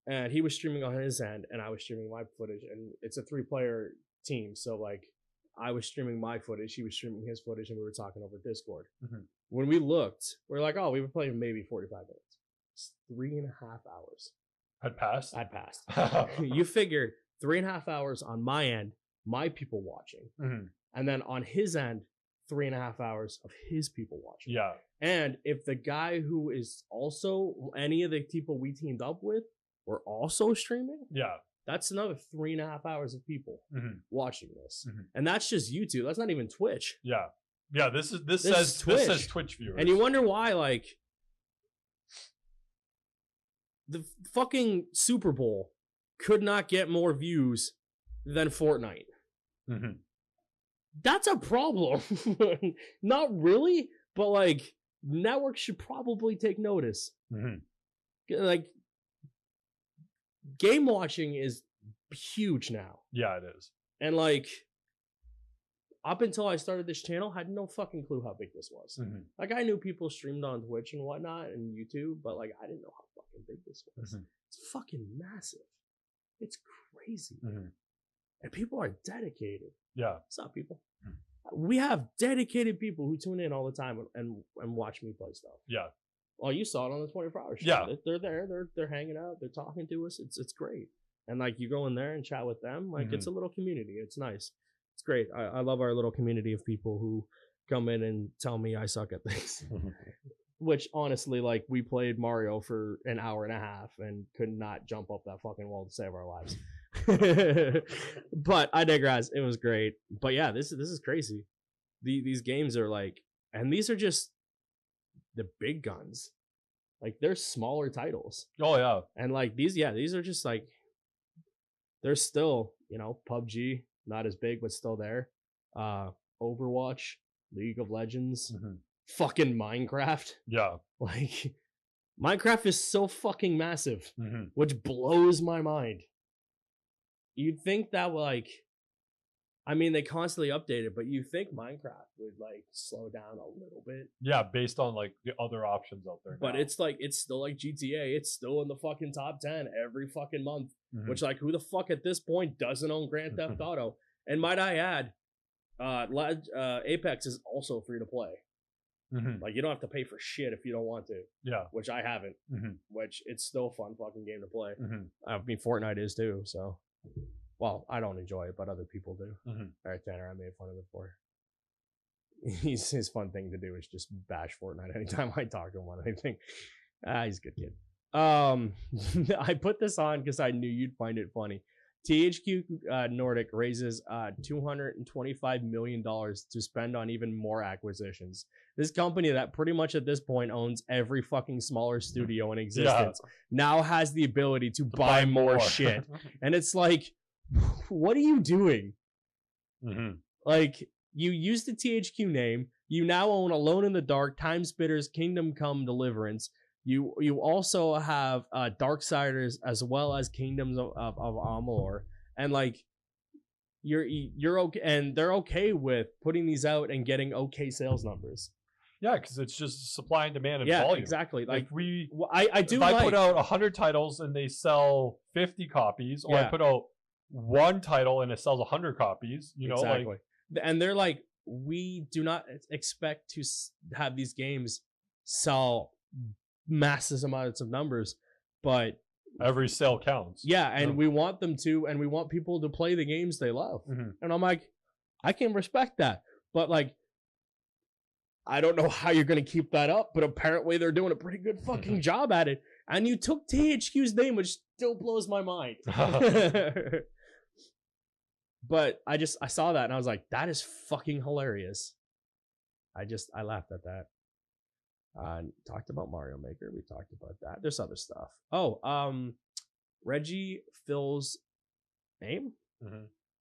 and he was streaming on his end, and I was streaming my footage, and it's a 3-player team, so like I was streaming my footage, he was streaming his footage, and we were talking over Discord. When we looked, we're like, oh, we were playing maybe 45 minutes. It's 3.5 hours. Had passed. You figure 3.5 hours on my end, my people watching, and then on his end, 3.5 hours of his people watching. Yeah. And if the guy who is also any of the people we teamed up with were also streaming, that's another 3.5 hours of people watching this. And that's just YouTube. That's not even Twitch. This says Twitch viewers. And you wonder why, like, the fucking Super Bowl could not get more views than Fortnite. That's a problem. Not really, but like networks should probably take notice. Like, game watching is huge now. Yeah, it is. And like, up until I started this channel, I had no fucking clue how big this was. Like, I knew people streamed on Twitch and whatnot and YouTube, but like, I didn't know how fucking big this was. It's fucking massive. It's crazy. And people are dedicated. Yeah. What's up, people? We have dedicated people who tune in all the time and watch me play stuff. Yeah. Well, you saw it on the 24-hour show. Yeah. They're there. They're hanging out. They're talking to us. It's great. And like, you go in there and chat with them. Like, it's a little community. It's nice. It's great. I love our little community of people who come in and tell me I suck at things. Which, honestly, like, we played Mario for an hour and a half and could not jump up that fucking wall to save our lives. But I digress. It was great. But yeah, this is crazy. These games are like, and these are just the big guns. Like, they're smaller titles. Oh yeah. And like these are just like, they're still, PUBG, not as big, but still there. Overwatch, League of Legends, fucking Minecraft. Yeah. Like, Minecraft is so fucking massive, which blows my mind. You'd think that, like, I mean, they constantly update it, but you think Minecraft would like slow down a little bit. Yeah, based on like the other options out there. But it's still like GTA. It's still in the fucking top 10 every fucking month. Which, like, who the fuck at this point doesn't own Grand Theft Auto? And might I add, Apex is also free to play. Like, you don't have to pay for shit if you don't want to. Yeah. Which I haven't. Which it's still a fun fucking game to play. I mean, Fortnite is too, so. Well, I don't enjoy it, but other people do. All right, Tanner, I made fun of it before. His fun thing to do is just bash Fortnite anytime I talk to him on anything. He's a good kid. I put this on because I knew you'd find it funny. THQ Nordic raises $225 million to spend on even more acquisitions. This company that pretty much at this point owns every fucking smaller studio in existence now has the ability to buy more shit. And it's like, what are you doing? Like, you used the THQ name. You now own Alone in the Dark, Time Spitters, Kingdom Come Deliverance. You also have Darksiders as well as Kingdoms of Amalur, and like you're okay, and they're okay with putting these out and getting okay sales numbers. Yeah, because it's just supply and demand and volume. Yeah, exactly. Like I put out 100 titles and they sell 50 copies, or I put out one title and it sells 100 copies. You know, exactly. And they're like, we do not expect to have these games sell massive amounts of numbers, but every sale counts. Yeah, and we want them to, and we want people to play the games they love. And I'm like, I can respect that, but like, I don't know how you're going to keep that up, but apparently they're doing a pretty good fucking job at it. And you took THQ's name, which still blows my mind. But I saw that and I was like, that is fucking hilarious. I laughed at that. Talked about Mario Maker. We talked about that. There's other stuff. Oh, Reggie Phil's name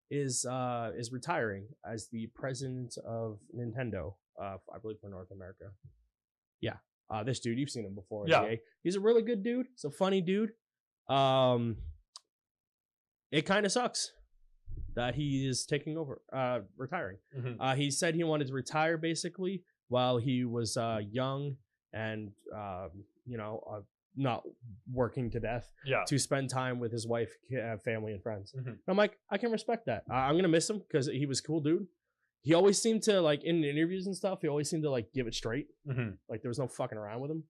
is retiring as the president of Nintendo. I believe for North America. Yeah. This dude, you've seen him before. Yeah. He's a really good dude. He's a funny dude. It kind of sucks that he is taking over, retiring. He said he wanted to retire basically while he was young and not working to death. Yeah. To spend time with his wife, family, and friends. I'm like, I can respect that. I'm gonna miss him because he was a cool dude. He always seemed to, like, in interviews and stuff, he always seemed to, like, give it straight. Like, there was no fucking around with him.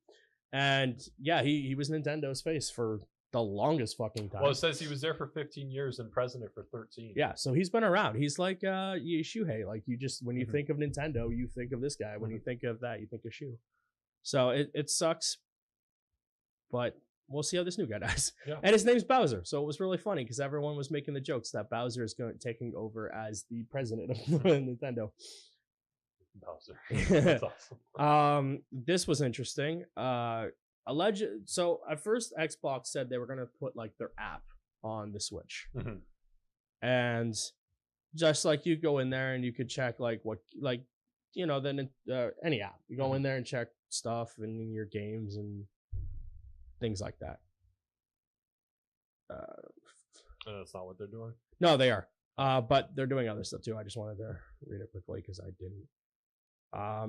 And, yeah, he was Nintendo's face for the longest fucking time. Well, it says he was there for 15 years and president for 13. Yeah, so he's been around. He's like Shuhei. Like, you just, when you think of Nintendo, you think of this guy. When you think of that, you think of Shu. So it sucks. But we'll see how this new guy does. Yeah. And his name's Bowser. So it was really funny because everyone was making the jokes that Bowser is taking over as the president of Nintendo. Bowser. That's awesome. This was interesting. So at first Xbox said they were going to put like their app on the Switch. And just like you go in there and you could check like what, like, you know, then any app. You go in there and check stuff and your games and things like that. That's not what they're doing. No, they are. But they're doing other stuff too. I just wanted to read it quickly because I didn't.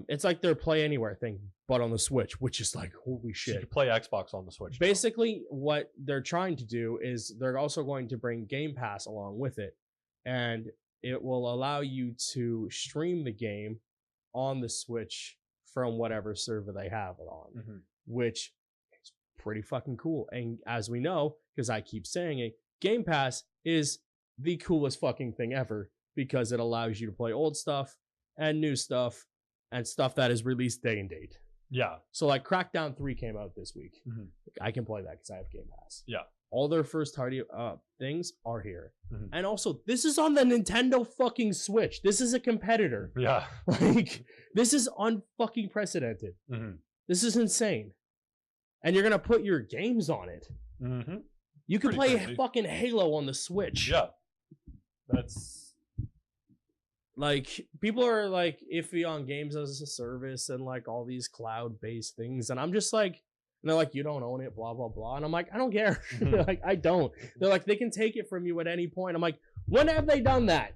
It's like their Play Anywhere thing, but on the Switch, which is like, holy shit. So you can play Xbox on the Switch. Basically, what they're trying to do is they're also going to bring Game Pass along with it. And it will allow you to stream the game on the Switch from whatever server they have it on, which is pretty fucking cool. And as we know, because I keep saying it, Game Pass is the coolest fucking thing ever because it allows you to play old stuff and new stuff and stuff that is released day and date. Yeah. So like Crackdown 3 came out this week. I can play that because I have Game Pass. Yeah. All their first party things are here. And also, this is on the Nintendo fucking Switch. This is a competitor. Yeah. Like, this is unfucking precedented. This is insane. And you're going to put your games on it. You can play fucking Halo on the Switch. Yeah. That's... Like, people are, like, iffy on games as a service and, like, all these cloud-based things. And I'm just like... And they're like, you don't own it, blah, blah, blah. And I'm like, I don't care. Like, I don't. They're like, they can take it from you at any point. I'm like, when have they done that?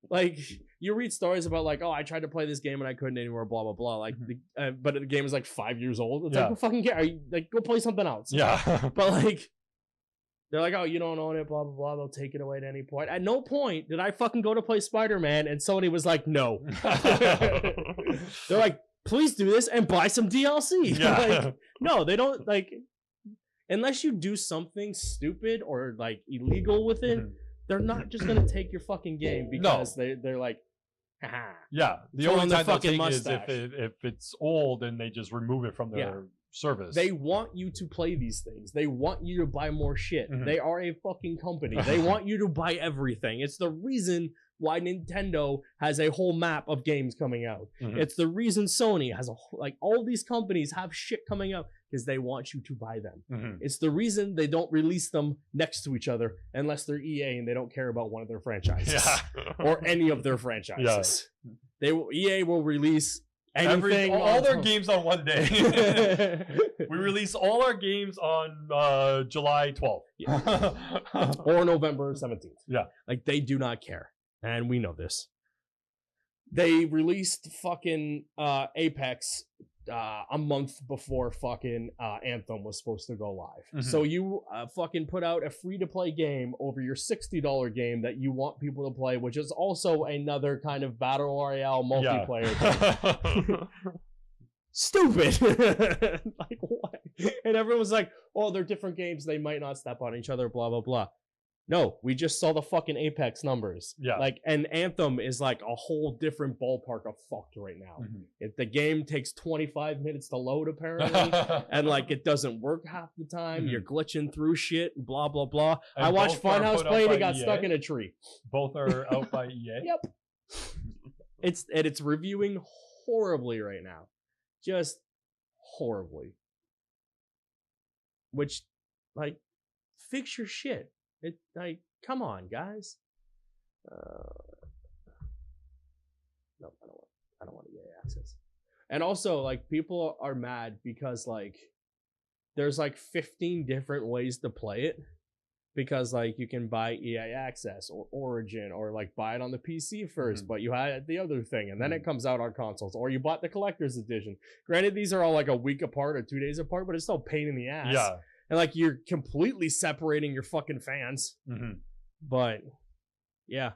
Like, you read stories about, like, oh, I tried to play this game and I couldn't anymore, blah, blah, blah. Like, but the game is, like, 5 years old. It's like, who fucking care? Like, go play something else. Yeah. But, like, they're like, oh, you don't own it, blah, blah, blah. They'll take it away at any point. At no point did I fucking go to play Spider-Man and Sony was like, no. They're like, please do this and buy some DLC. Yeah. Like, no, they don't, like, unless you do something stupid or like illegal with it, they're not just gonna take your fucking game because they're like, haha. Yeah. The only time they'll take is if it's old and they just remove it from their service. They want you to play these things. They want you to buy more shit. They are a fucking company. They want you to buy everything. It's the reason why Nintendo has a whole map of games coming out. It's the reason Sony has like all these companies have shit coming out because they want you to buy them. It's the reason they don't release them next to each other unless they're EA and they don't care about one of their franchises or any of their franchises. EA will release anything, all their games on one day. We release all our games on July 12th or November 17th. Yeah, like they do not care. And we know this. They released fucking Apex a month before fucking Anthem was supposed to go live. So you fucking put out a free-to-play game over your $60 game that you want people to play, which is also another kind of battle royale multiplayer thing. Stupid. Like what? And everyone's like, oh, they're different games. They might not step on each other, blah, blah, blah. No, we just saw the fucking Apex numbers. Yeah. Like, and Anthem is like a whole different ballpark of fucked right now. If the game takes 25 minutes to load, apparently, and like it doesn't work half the time, you're glitching through shit, blah, blah, blah. And I watched Funhouse play and he got stuck in a tree. Both are out by EA? Yep. It's reviewing horribly right now. just horribly. Which, like, fix your shit. It like, come on, guys. No, I don't want EA access. And also, like, people are mad because, like, there's like 15 different ways to play it. Because, like, you can buy EA Access or Origin or, like, buy it on the PC first, but you had the other thing, and then it comes out on consoles. Or you bought the collector's edition. Granted, these are all, like, a week apart or 2 days apart, but it's still a pain in the ass. Yeah. And, like, you're completely separating your fucking fans. But, yeah.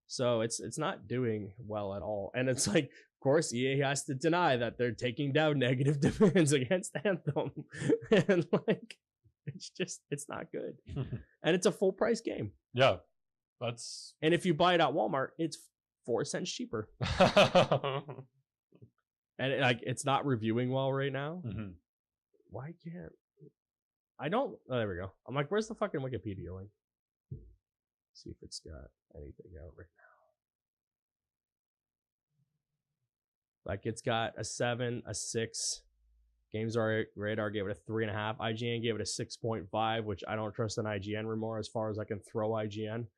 So, it's not doing well at all. And it's like, of course, EA has to deny that they're taking down negative demands against Anthem. And, like... it's not good. And it's a full price game. Yeah. And if you buy it at Walmart, it's 4 cents cheaper. And it's not reviewing well right now. Why can't I don't there we go. I'm like, where's the fucking Wikipedia link? See if it's got anything out right now. Like, it's got a 7, a 6. Games Radar gave it a 3.5. IGN gave it a 6.5, which I don't trust an IGN anymore as far as I can throw IGN.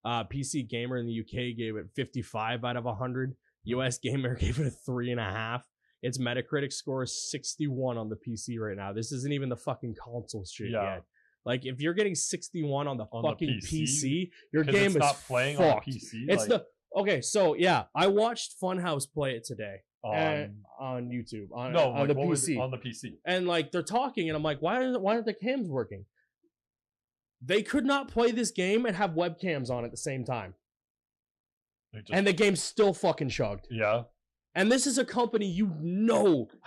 PC Gamer in the UK gave it 55 out of 100. US Gamer gave it a 3.5. Its Metacritic score is 61 on the PC right now. This isn't even the fucking console shit yet. Like, if you're getting 61 on the fucking PC, your game is not playing fucked. On the PC. It's like... Okay, so yeah, I watched Funhouse play it today. On YouTube, on the PC. On the PC. And, like, they're talking, and I'm like, why aren't the cams working? They could not play this game and have webcams on at the same time. And the game's still fucking chugged. Yeah. And this is a company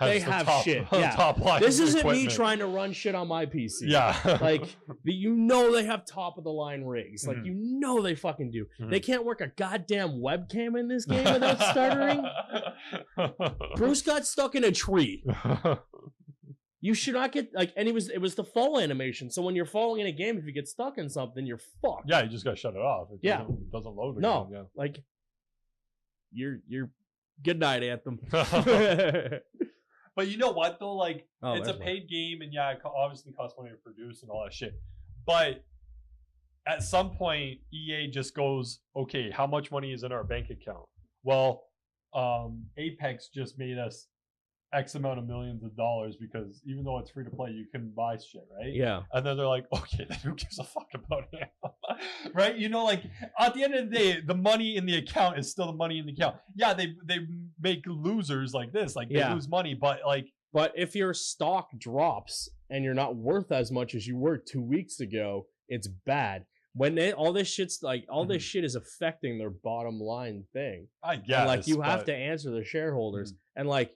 they have top, shit. Yeah. Top line this isn't equipment. Me trying to run shit on my PC. Yeah. Like, they have top of the line rigs. Like, they fucking do. They can't work a goddamn webcam in this game without stuttering. Bruce got stuck in a tree. You should not get, like, and it was the fall animation. So when you're falling in a game, if you get stuck in something, you're fucked. Yeah, you just gotta shut it off. It doesn't load again. No. Yeah. Like, you're good night, Anthem. But you know what, though? Like, it's a paid game, and yeah, it obviously costs money to produce and all that shit. But at some point, EA just goes, okay, how much money is in our bank account? Well, Apex just made us X amount of millions of dollars because even though it's free to play, you can buy shit, right? Yeah. And then they're like, okay, then who gives a fuck about it? Right? You know, like, at the end of the day, the money in the account is still the money in the account. Yeah, they make losers like this, like they lose money, but like. But if your stock drops and you're not worth as much as you were 2 weeks ago, it's bad. When all this shit's like, this shit is affecting their bottom line thing. I guess. And, like, you have to answer the shareholders. And, like,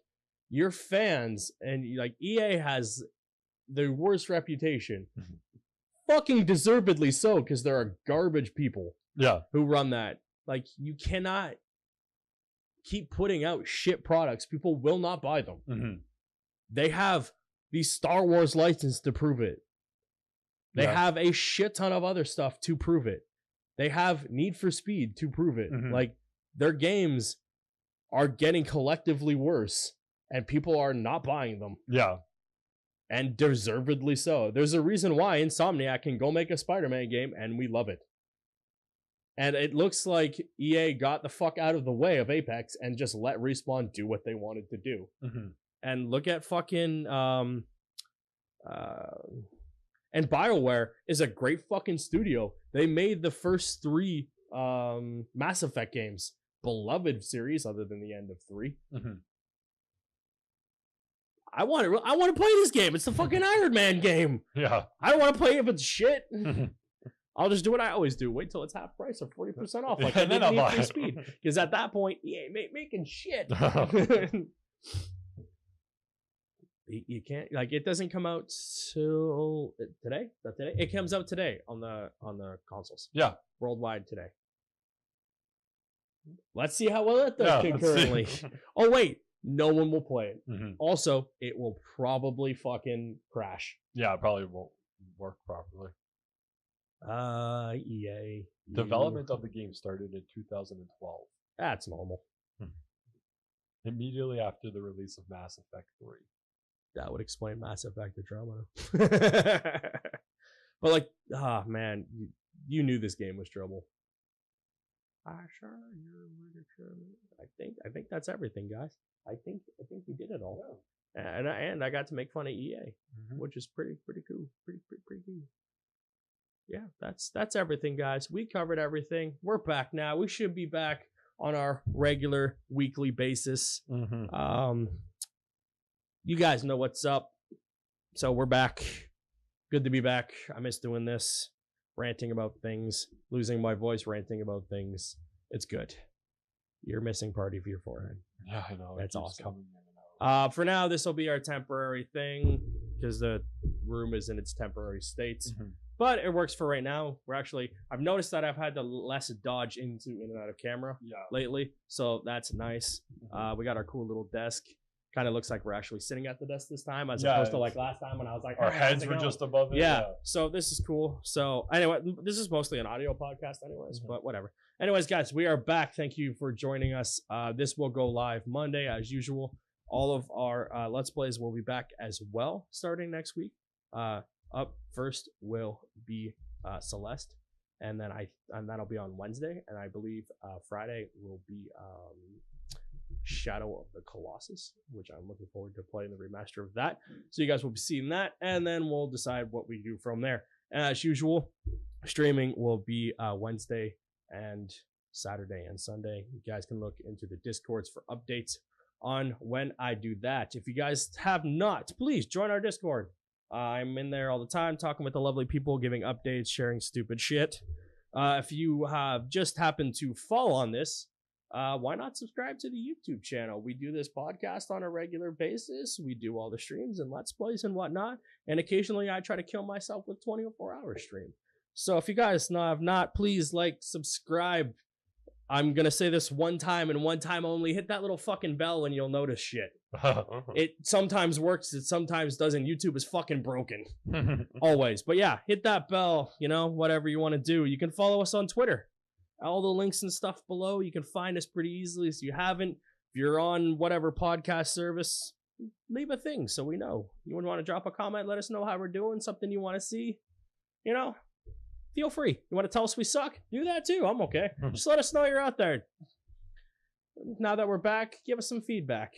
your fans, and, like, EA has the worst reputation. Fucking deservedly so, because there are garbage people who run that. Like, you cannot keep putting out shit products. People will not buy them. They have the Star Wars license to prove it. They have a shit ton of other stuff to prove it. They have Need for Speed to prove it. Like, their games are getting collectively worse. And people are not buying them. Yeah. And deservedly so. There's a reason why Insomniac can go make a Spider-Man game, and we love it. And it looks like EA got the fuck out of the way of Apex and just let Respawn do what they wanted to do. And look at fucking... and BioWare is a great fucking studio. They made the first 3 Mass Effect games. Beloved series, other than the end of 3. I want to play this game. It's the fucking Iron Man game. Yeah. I don't want to play it if it's shit. I'll just do what I always do. Wait till it's half price or 40% off. Like, I didn't need Free Speed. Because at that point, EA making shit. You can't, like, it doesn't come out till today. Not today. It comes out today on the consoles. Yeah. Worldwide today. Let's see how well it does concurrently. Oh, wait. No one will play it. Also, it will probably fucking crash. Yeah, it probably won't work properly. EA. Development of the game started in 2012. That's normal. Immediately after the release of Mass Effect 3. That would explain Mass Effect Andromeda. But like, man, you knew this game was trouble. I think that's everything, guys. I think we did it all. Yeah. And I got to make fun of EA, which is pretty cool. Pretty cool. Yeah, that's everything, guys. We covered everything. We're back now. We should be back on our regular weekly basis. You guys know what's up. So we're back. Good to be back. I miss doing this, ranting about things, losing my voice, ranting about things. It's good. You're missing party for your forehead. Yeah, I know. That's awesome. For now, this will be our temporary thing because the room is in its temporary state. But it works for right now. I've noticed that I've had to less dodge in and out of camera lately. So that's nice. We got our cool little desk. Kind of looks like we're actually sitting at the desk this time as opposed to like last time when I was like, our heads were just above it. Yeah. So this is cool. So anyway, this is mostly an audio podcast anyways, but whatever. Anyways, guys, we are back. Thank you for joining us. This will go live Monday as usual. All of our Let's Plays will be back as well starting next week. Up first will be Celeste, and then that'll be on Wednesday, and I believe Friday will be Shadow of the Colossus, which I'm looking forward to playing the remaster of that. So you guys will be seeing that, and then we'll decide what we do from there. As usual, streaming will be Wednesday and Saturday and Sunday. You guys can look into the Discords for updates on when I do that. If you guys have not, please join our Discord. I'm in there all the time talking with the lovely people, giving updates, sharing stupid shit. If you have just happened to fall on this, why not subscribe to the YouTube channel? We do this podcast on a regular basis. We do all the streams and Let's Plays and whatnot. And occasionally I try to kill myself with 24-hour stream. So if you guys have not, please subscribe. I'm going to say this one time and one time only. Hit that little fucking bell and you'll notice shit. It sometimes works. It sometimes doesn't. YouTube is fucking broken. Always. But yeah, hit that bell. Whatever you want to do. You can follow us on Twitter. All the links and stuff below. You can find us pretty easily. If you haven't, if you're on whatever podcast service, leave a thing so we know. You would want to drop a comment, let us know how we're doing, something you want to see. Feel free. You want to tell us we suck? Do that too. I'm okay. Just let us know you're out there. Now that we're back, give us some feedback.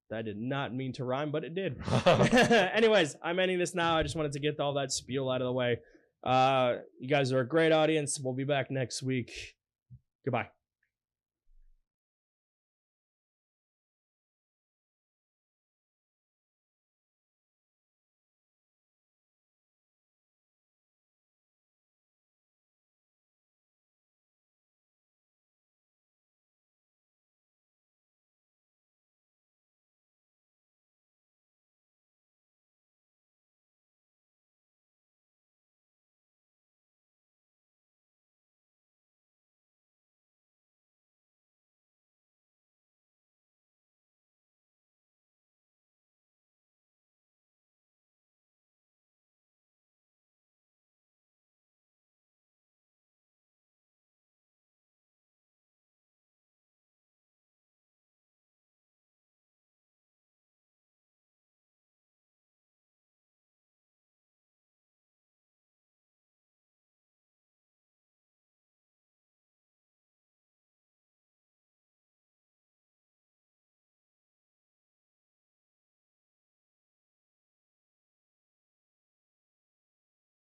That did not mean to rhyme, but it did. Anyways, I'm ending this now. I just wanted to get all that spiel out of the way. You guys are a great audience. We'll be back next week. Goodbye.